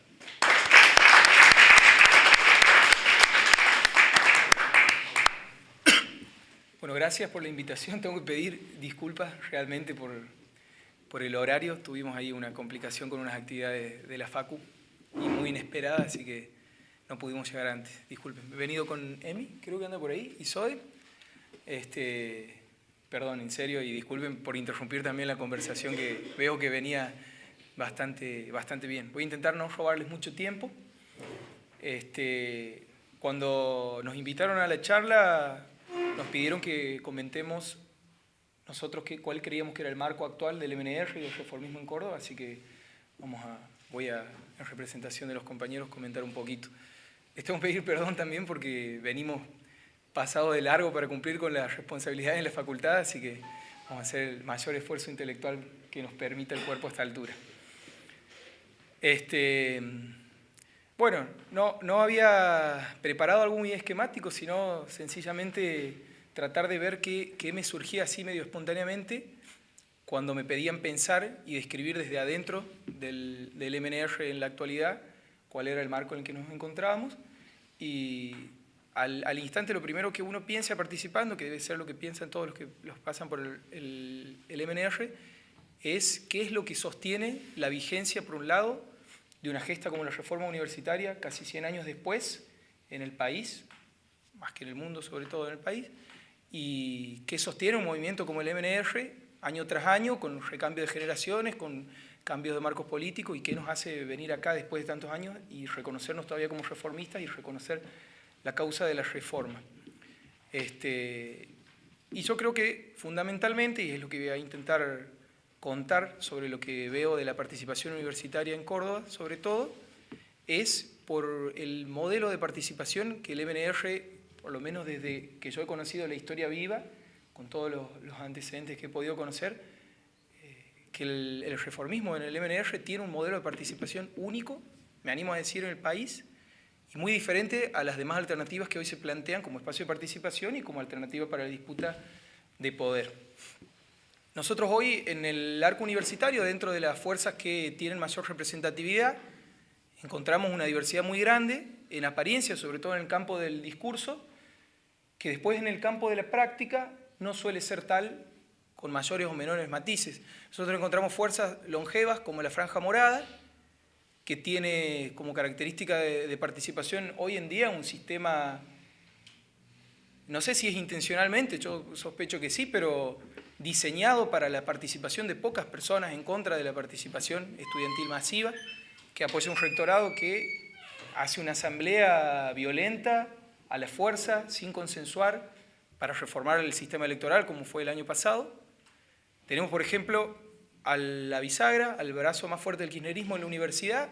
Bueno, gracias por la invitación. Tengo que pedir disculpas realmente por el horario. Tuvimos ahí una complicación con unas actividades de la Facu y muy inesperada, así que no pudimos llegar antes. Disculpen. He venido con Emi, creo que anda por ahí, y Zoe. Perdón, en serio, y disculpen por interrumpir también la conversación que veo que venía bastante bien. Voy a intentar no robarles mucho tiempo. Cuando nos invitaron a la charla, nos pidieron que comentemos nosotros cuál creíamos que era el marco actual del MNR y del reformismo en Córdoba, así que voy a, en representación de los compañeros, comentar un poquito. Les tengo que pedir perdón también porque venimos pasados de largo para cumplir con las responsabilidades en la facultad, así que vamos a hacer el mayor esfuerzo intelectual que nos permita el cuerpo a esta altura. Bueno, no había preparado algo muy esquemático, sino sencillamente tratar de ver qué me surgía así medio espontáneamente cuando me pedían pensar y describir desde adentro del MNR en la actualidad cuál era el marco en el que nos encontrábamos. Y al instante lo primero que uno piensa participando, que debe ser lo que piensan todos los que los pasan por el MNR, es qué es lo que sostiene la vigencia, por un lado, de una gesta como la reforma universitaria, casi 100 años después, en el país, más que en el mundo, sobre todo en el país, y qué sostiene un movimiento como el MNR, año tras año, con recambio de generaciones, con cambios de marcos políticos, y qué nos hace venir acá después de tantos años y reconocernos todavía como reformistas y reconocer la causa de la reforma. Y yo creo que fundamentalmente, y es lo que voy a intentar contar sobre lo que veo de la participación universitaria en Córdoba, sobre todo, es por el modelo de participación que el MNR, por lo menos desde que yo he conocido la historia viva, con todos los antecedentes que he podido conocer, que el reformismo en el MNR tiene un modelo de participación único, me animo a decir, en el país, y muy diferente a las demás alternativas que hoy se plantean como espacio de participación y como alternativa para la disputa de poder. Nosotros hoy en el arco universitario, dentro de las fuerzas que tienen mayor representatividad, encontramos una diversidad muy grande, en apariencia, sobre todo en el campo del discurso, que después en el campo de la práctica no suele ser tal, con mayores o menores matices. Nosotros encontramos fuerzas longevas como la Franja Morada, que tiene como característica de participación hoy en día un sistema, no sé si es intencionalmente, yo sospecho que sí, pero diseñado para la participación de pocas personas en contra de la participación estudiantil masiva, que apoya un rectorado que hace una asamblea violenta, a la fuerza, sin consensuar, para reformar el sistema electoral, como fue el año pasado. Tenemos, por ejemplo, a la bisagra, al brazo más fuerte del kirchnerismo en la universidad,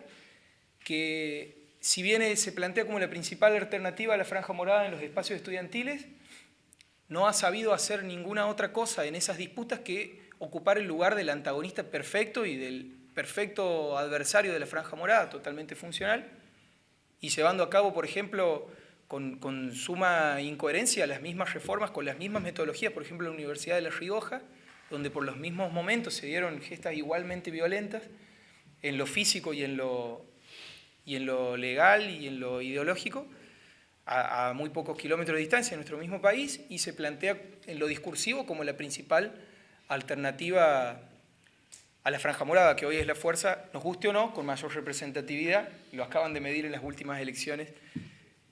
que si bien se plantea como la principal alternativa a la Franja Morada en los espacios estudiantiles, no ha sabido hacer ninguna otra cosa en esas disputas que ocupar el lugar del antagonista perfecto y del perfecto adversario de la Franja Morada, totalmente funcional, y llevando a cabo, por ejemplo, con suma incoherencia las mismas reformas, con las mismas metodologías, por ejemplo, en la Universidad de La Rioja, donde por los mismos momentos se dieron gestas igualmente violentas, en lo físico y en lo legal y en lo ideológico, a muy pocos kilómetros de distancia en nuestro mismo país, y se plantea en lo discursivo como la principal alternativa a la Franja Morada, que hoy es la fuerza, nos guste o no, con mayor representatividad, lo acaban de medir en las últimas elecciones,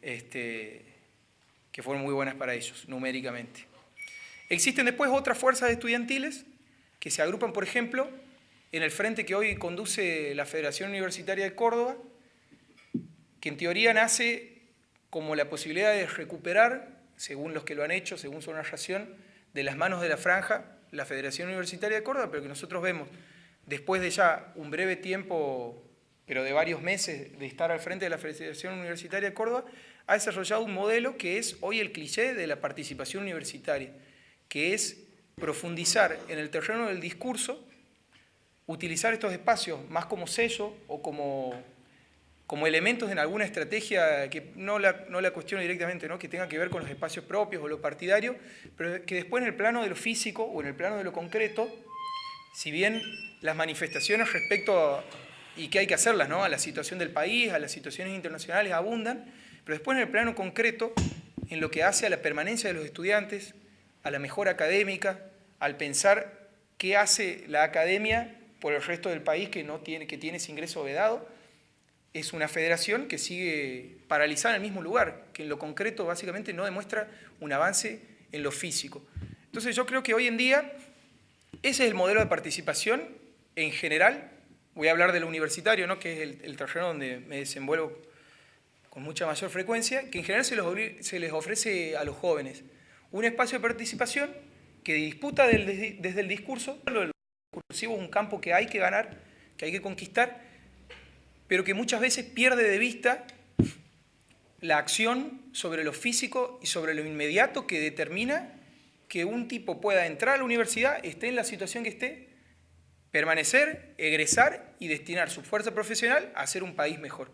que fueron muy buenas para ellos, numéricamente. Existen después otras fuerzas estudiantiles que se agrupan, por ejemplo, en el frente que hoy conduce la Federación Universitaria de Córdoba, que en teoría nace como la posibilidad de recuperar, según los que lo han hecho, según su narración, de las manos de la franja, la Federación Universitaria de Córdoba, pero que nosotros vemos, después de ya un breve tiempo, pero de varios meses de estar al frente de la Federación Universitaria de Córdoba, ha desarrollado un modelo que es hoy el cliché de la participación universitaria, que es profundizar en el terreno del discurso, utilizar estos espacios más como sello o como elementos en alguna estrategia que no la cuestiono directamente, ¿no?, que tenga que ver con los espacios propios o lo partidario, pero que después en el plano de lo físico o en el plano de lo concreto, si bien las manifestaciones respecto y que hay que hacerlas, ¿no?, a la situación del país, a las situaciones internacionales abundan, pero después en el plano concreto, en lo que hace a la permanencia de los estudiantes, a la mejora académica, al pensar qué hace la academia por el resto del país que tiene ese ingreso vedado, es una federación que sigue paralizada en el mismo lugar, que en lo concreto básicamente no demuestra un avance en lo físico. Entonces yo creo que hoy en día ese es el modelo de participación en general. Voy a hablar de lo universitario, ¿no?, que es el terreno donde me desenvuelvo con mucha mayor frecuencia, que en general se les ofrece a los jóvenes un espacio de participación que disputa desde el discurso. Lo discursivo es un campo que hay que ganar, que hay que conquistar, pero que muchas veces pierde de vista la acción sobre lo físico y sobre lo inmediato que determina que un tipo pueda entrar a la universidad, esté en la situación que esté, permanecer, egresar y destinar su fuerza profesional a hacer un país mejor.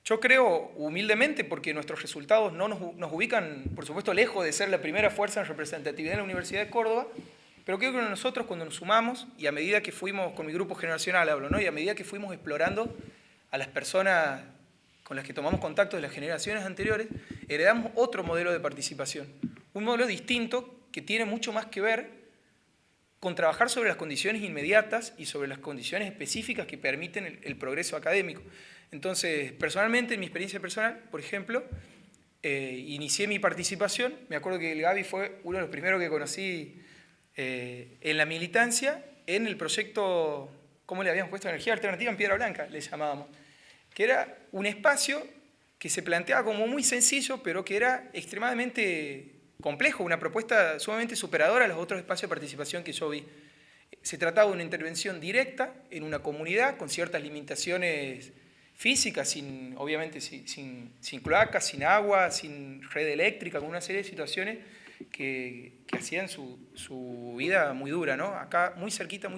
Yo creo humildemente, porque nuestros resultados no nos ubican, por supuesto, lejos de ser la primera fuerza en representatividad en la Universidad de Córdoba, pero creo que nosotros cuando nos sumamos, y a medida que fuimos, con mi grupo generacional hablo, ¿no?, y a medida que fuimos explorando a las personas con las que tomamos contacto de las generaciones anteriores, heredamos otro modelo de participación, un modelo distinto que tiene mucho más que ver con trabajar sobre las condiciones inmediatas y sobre las condiciones específicas que permiten el progreso académico. Entonces, personalmente, en mi experiencia personal, por ejemplo, inicié mi participación, me acuerdo que el Gaby fue uno de los primeros que conocí en la militancia, en el proyecto, ¿cómo le habíamos puesto? Energía Alternativa en Piedra Blanca, le llamábamos, que era un espacio que se planteaba como muy sencillo, pero que era extremadamente complejo, una propuesta sumamente superadora a los otros espacios de participación que yo vi. se trataba de una intervención directa en una comunidad con ciertas limitaciones físicas, obviamente sin cloacas, sin agua, sin red eléctrica, con una serie de situaciones que hacían su vida muy dura, ¿no? Acá muy cerquita,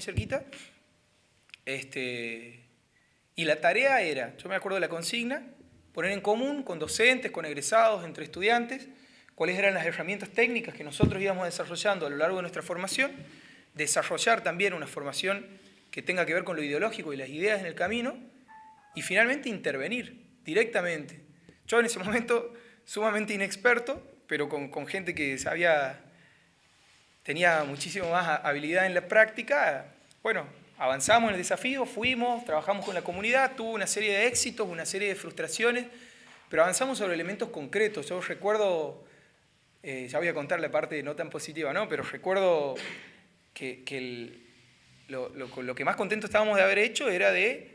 y la tarea era, yo me acuerdo de la consigna, poner en común con docentes, con egresados, entre estudiantes, cuáles eran las herramientas técnicas que nosotros íbamos desarrollando a lo largo de nuestra formación, desarrollar también una formación que tenga que ver con lo ideológico y las ideas en el camino, y finalmente intervenir directamente. Yo en ese momento, sumamente inexperto, pero con gente que tenía muchísimo más habilidad en la práctica, bueno, avanzamos en el desafío, fuimos, trabajamos con la comunidad, tuvo una serie de éxitos, una serie de frustraciones, pero avanzamos sobre elementos concretos. Yo recuerdo, ya voy a contar la parte no tan positiva, ¿no? Pero recuerdo que lo que más contento estábamos de haber hecho era de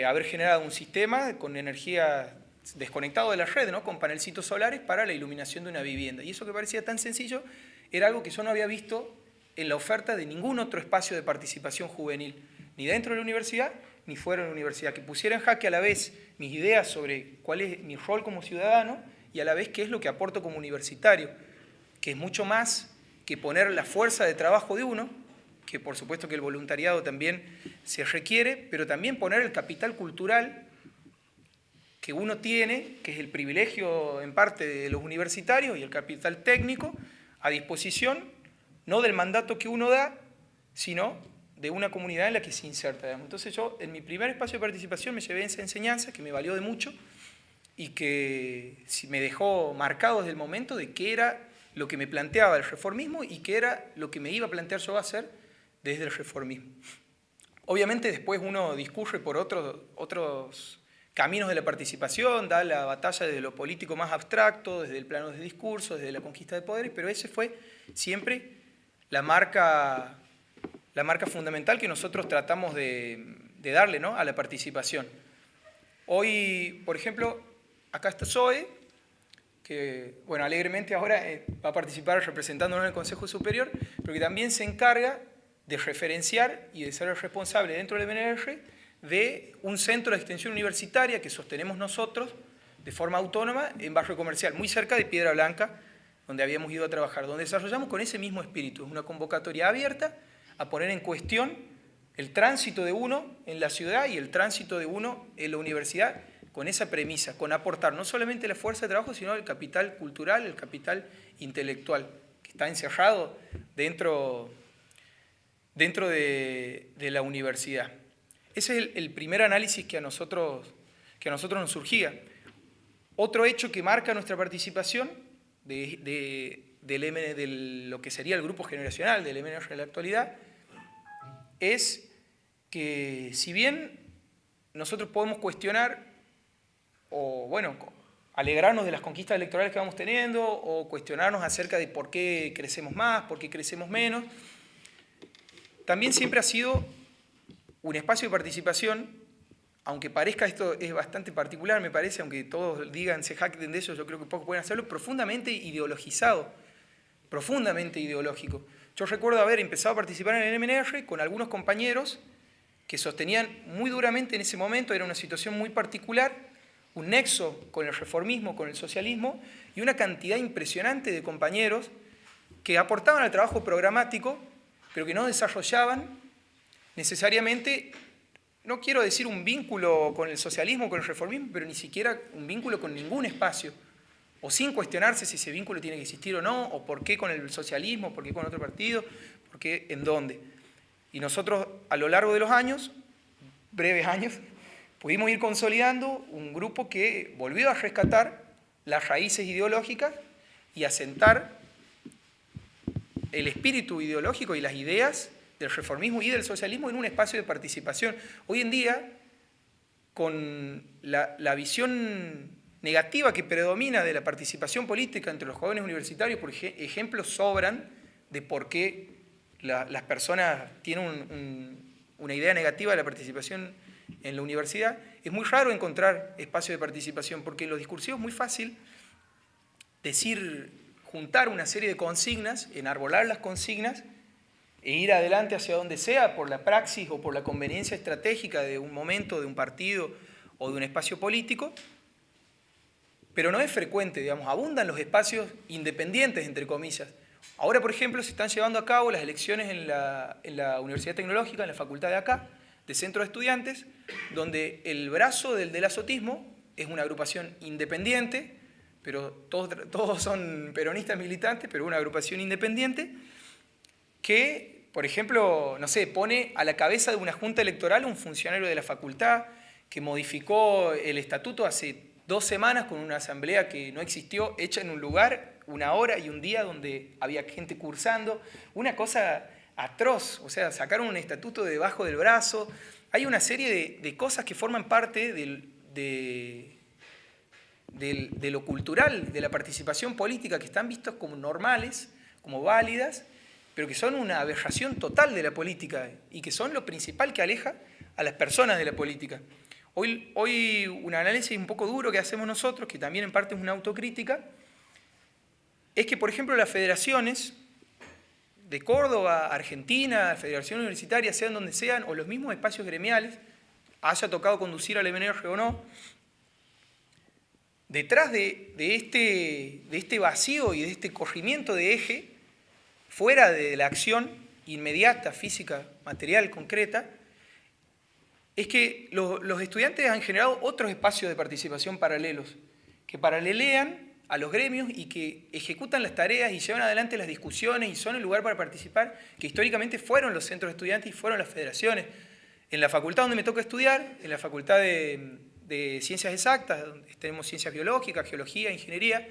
haber generado un sistema con energía desconectado de la red, ¿no? Con panelcitos solares para la iluminación de una vivienda. Y eso que parecía tan sencillo era algo que yo no había visto en la oferta de ningún otro espacio de participación juvenil, ni dentro de la universidad, ni fuera de la universidad, que pusiera en jaque a la vez mis ideas sobre cuál es mi rol como ciudadano y a la vez qué es lo que aporto como universitario, que es mucho más que poner la fuerza de trabajo de uno, que por supuesto que el voluntariado también se requiere, pero también poner el capital cultural que uno tiene, que es el privilegio en parte de los universitarios, y el capital técnico a disposición, no del mandato que uno da, sino de una comunidad en la que se inserta. Entonces yo, en mi primer espacio de participación, me llevé esa enseñanza que me valió de mucho y que me dejó marcado desde el momento de qué era lo que me planteaba el reformismo y qué era lo que me iba a plantear yo a hacer desde el reformismo. Obviamente después uno discurre por otros caminos de la participación, da la batalla desde lo político más abstracto, desde el plano de discurso, desde la conquista de poderes, pero ese fue siempre la marca fundamental que nosotros tratamos de darle, ¿no? A la participación. Hoy, por ejemplo, acá está Zoe, que bueno, alegremente ahora va a participar representándonos en el Consejo Superior, pero que también se encarga de referenciar y de ser el responsable dentro del MNR de un centro de extensión universitaria que sostenemos nosotros de forma autónoma en Barrio Comercial, muy cerca de Piedra Blanca, donde habíamos ido a trabajar, donde desarrollamos con ese mismo espíritu. Es una convocatoria abierta a poner en cuestión el tránsito de uno en la ciudad y el tránsito de uno en la universidad, con esa premisa, con aportar no solamente la fuerza de trabajo, sino el capital cultural, el capital intelectual, que está encerrado dentro de la universidad. Ese es el primer análisis que a nosotros nos surgía. Otro hecho que marca nuestra participación de lo que sería el grupo generacional del MNR en la actualidad es que si bien nosotros podemos cuestionar o bueno, alegrarnos de las conquistas electorales que vamos teniendo o cuestionarnos acerca de por qué crecemos más, por qué crecemos menos, también siempre ha sido un espacio de participación, aunque parezca esto es bastante particular, me parece, aunque todos digan, se jacten de eso, yo creo que pocos pueden hacerlo, profundamente ideologizado, profundamente ideológico. Yo recuerdo haber empezado a participar en el MNR con algunos compañeros que sostenían muy duramente en ese momento, era una situación muy particular, un nexo con el reformismo, con el socialismo, y una cantidad impresionante de compañeros que aportaban al trabajo programático, pero que no desarrollaban necesariamente, no quiero decir un vínculo con el socialismo, con el reformismo, pero ni siquiera un vínculo con ningún espacio, o sin cuestionarse si ese vínculo tiene que existir o no, o por qué con el socialismo, por qué con otro partido, por qué en dónde. Y nosotros a lo largo de los años, breves años, pudimos ir consolidando un grupo que volvió a rescatar las raíces ideológicas y a sentar el espíritu ideológico y las ideas del reformismo y del socialismo en un espacio de participación. Hoy en día, con la visión negativa que predomina de la participación política entre los jóvenes universitarios, por ejemplos sobran de por qué las personas tienen una idea negativa de la participación en la universidad. Es muy raro encontrar espacios de participación, porque en los discursivos es muy fácil juntar una serie de consignas, enarbolar las consignas, e ir adelante hacia donde sea por la praxis o por la conveniencia estratégica de un momento, de un partido o de un espacio político, pero no es frecuente, digamos, abundan los espacios independientes, entre comillas. Ahora, por ejemplo, se están llevando a cabo las elecciones en la Universidad Tecnológica, en la facultad de acá, de centro de estudiantes, donde el brazo del azotismo es una agrupación independiente, pero todos son peronistas militantes, pero una agrupación independiente, que, por ejemplo, no sé, pone a la cabeza de una junta electoral un funcionario de la facultad que modificó el estatuto hace 2 semanas con una asamblea que no existió, hecha en un lugar, una hora y un día donde había gente cursando, una cosa atroz, o sea, sacaron un estatuto de debajo del brazo. Hay una serie de cosas que forman parte de lo cultural, de la participación política, que están vistas como normales, como válidas, pero que son una aberración total de la política y que son lo principal que aleja a las personas de la política. Hoy un análisis un poco duro que hacemos nosotros, que también en parte es una autocrítica, es que, por ejemplo, las federaciones de Córdoba, Argentina, federaciones universitarias, sean donde sean, o los mismos espacios gremiales, haya tocado conducir al MNR o no, detrás de este vacío y de este corrimiento de eje, fuera de la acción inmediata, física, material, concreta, es que los estudiantes han generado otros espacios de participación paralelos, que paralelean a los gremios y que ejecutan las tareas y llevan adelante las discusiones y son el lugar para participar, que históricamente fueron los centros de estudiantes y fueron las federaciones. En la facultad donde me toca estudiar, en la facultad de Ciencias Exactas, donde tenemos ciencias biológicas, geología, ingeniería,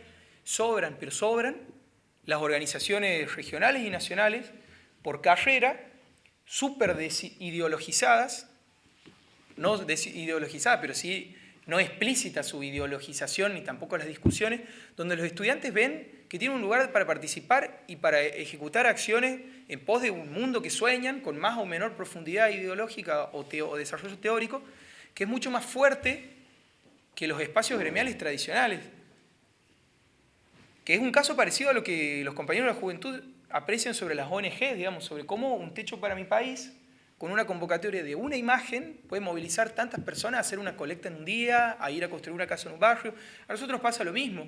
sobran, pero sobran las organizaciones regionales y nacionales por carrera, súper desideologizadas, no desideologizadas, pero sí no explícita su ideologización ni tampoco las discusiones, donde los estudiantes ven que tienen un lugar para participar y para ejecutar acciones en pos de un mundo que sueñan con más o menor profundidad ideológica o desarrollo teórico, que es mucho más fuerte que los espacios gremiales tradicionales, que es un caso parecido a lo que los compañeros de la juventud aprecian sobre las ONG, digamos, sobre cómo un techo para mi país, con una convocatoria de una imagen, puede movilizar tantas personas a hacer una colecta en un día, a ir a construir una casa en un barrio. A nosotros pasa lo mismo.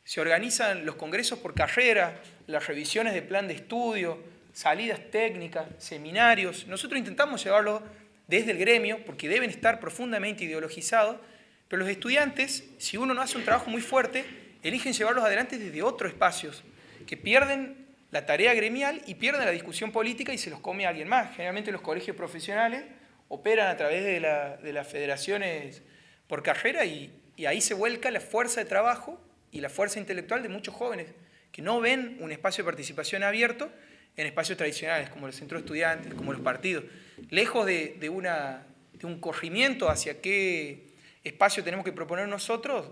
Se organizan los congresos por carrera, las revisiones de plan de estudio, salidas técnicas, seminarios. Nosotros intentamos llevarlo desde el gremio, porque deben estar profundamente ideologizados, pero los estudiantes, si uno no hace un trabajo muy fuerte, eligen llevarlos adelante desde otros espacios, que pierden la tarea gremial y pierden la discusión política y se los come a alguien más. Generalmente los colegios profesionales operan a través de las federaciones por carrera y ahí se vuelca la fuerza de trabajo y la fuerza intelectual de muchos jóvenes que no ven un espacio de participación abierto en espacios tradicionales como los centros de estudiantes, como los partidos. Lejos de un corrimiento hacia qué espacio tenemos que proponer nosotros,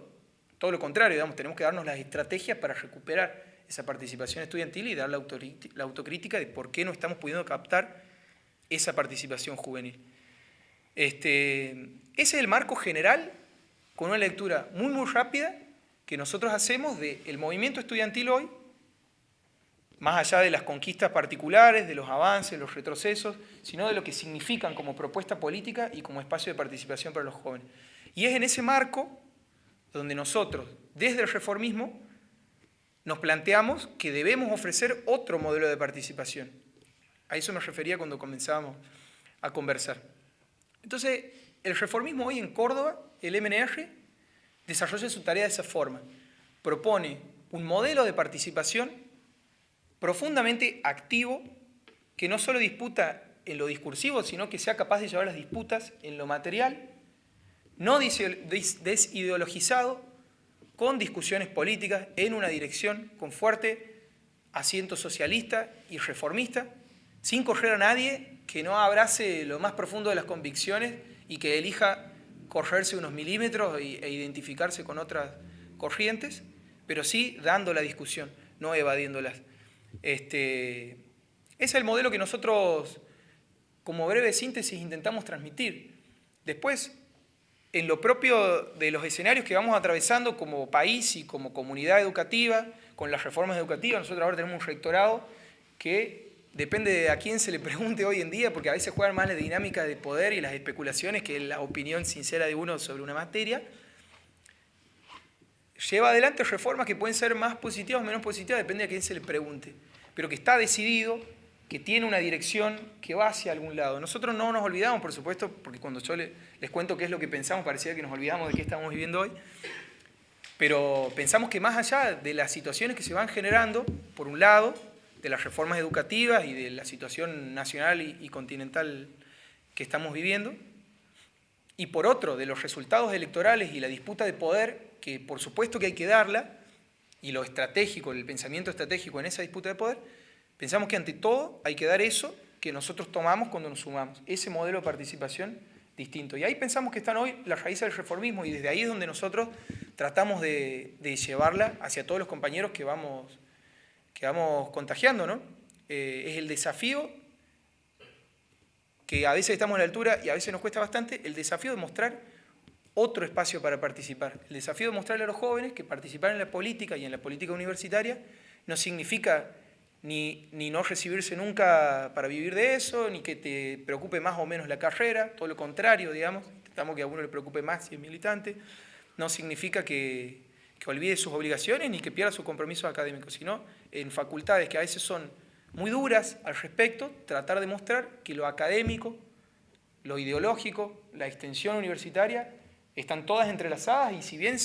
todo lo contrario, digamos, tenemos que darnos las estrategias para recuperar esa participación estudiantil y dar la autocrítica de por qué no estamos pudiendo captar esa participación juvenil. Ese es el marco general, con una lectura muy rápida que nosotros hacemos del movimiento estudiantil hoy, más allá de las conquistas particulares, de los avances, los retrocesos, sino de lo que significan como propuesta política y como espacio de participación para los jóvenes. Y es en ese marco donde nosotros, desde el reformismo, nos planteamos que debemos ofrecer otro modelo de participación. A eso me refería cuando comenzábamos a conversar. Entonces, el reformismo hoy en Córdoba, el MNR, desarrolla su tarea de esa forma. Propone un modelo de participación profundamente activo, que no solo disputa en lo discursivo, sino que sea capaz de llevar las disputas en lo material, no desideologizado, con discusiones políticas en una dirección con fuerte asiento socialista y reformista, sin correr a nadie que no abrace lo más profundo de las convicciones y que elija correrse unos milímetros e identificarse con otras corrientes, pero sí dando la discusión, no evadiéndolas. Ese es el modelo que nosotros, como breve síntesis, intentamos transmitir. Después, en lo propio de los escenarios que vamos atravesando como país y como comunidad educativa, con las reformas educativas, nosotros ahora tenemos un rectorado que depende de a quién se le pregunte hoy en día, porque a veces juegan más la dinámica de poder y las especulaciones que la opinión sincera de uno sobre una materia. Lleva adelante reformas que pueden ser más positivas o menos positivas, depende de a quién se le pregunte, pero que está decidido, que tiene una dirección que va hacia algún lado. Nosotros no nos olvidamos, por supuesto, porque cuando yo les cuento qué es lo que pensamos, parecía que nos olvidamos de qué estamos viviendo hoy, pero pensamos que más allá de las situaciones que se van generando, por un lado, de las reformas educativas y de la situación nacional y continental que estamos viviendo, y por otro, de los resultados electorales y la disputa de poder, que por supuesto que hay que darla, y lo estratégico, el pensamiento estratégico en esa disputa de poder, pensamos que ante todo hay que dar eso que nosotros tomamos cuando nos sumamos, ese modelo de participación distinto. Y ahí pensamos que están hoy las raíces del reformismo, y desde ahí es donde nosotros tratamos de llevarla hacia todos los compañeros que vamos contagiando, ¿no? Es el desafío que a veces estamos a la altura y a veces nos cuesta bastante, el desafío de mostrar otro espacio para participar. El desafío de mostrarle a los jóvenes que participar en la política y en la política universitaria no significa ni no recibirse nunca para vivir de eso, ni que te preocupe más o menos la carrera, todo lo contrario, digamos, intentamos que a uno le preocupe más si es militante, no significa que olvide sus obligaciones ni que pierda sus compromisos académicos, sino en facultades que a veces son muy duras al respecto, tratar de mostrar que lo académico, lo ideológico, la extensión universitaria, están todas entrelazadas y si bien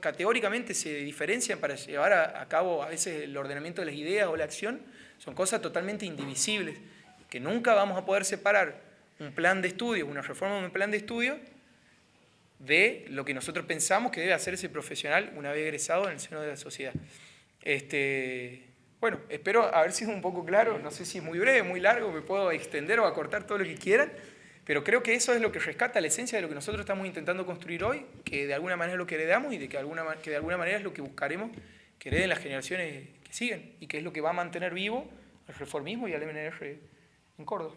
categóricamente se diferencian para llevar a cabo a veces el ordenamiento de las ideas o la acción, son cosas totalmente indivisibles, que nunca vamos a poder separar un plan de estudios, una reforma de un plan de estudio, de lo que nosotros pensamos que debe hacer ese profesional una vez egresado en el seno de la sociedad. Bueno, espero haber sido un poco claro, no sé si es muy breve, muy largo, me puedo extender o acortar todo lo que quieran, pero creo que eso es lo que rescata la esencia de lo que nosotros estamos intentando construir hoy, que de alguna manera es lo que heredamos y que de alguna manera es lo que buscaremos que hereden las generaciones que siguen y que es lo que va a mantener vivo al reformismo y al MNR en Córdoba.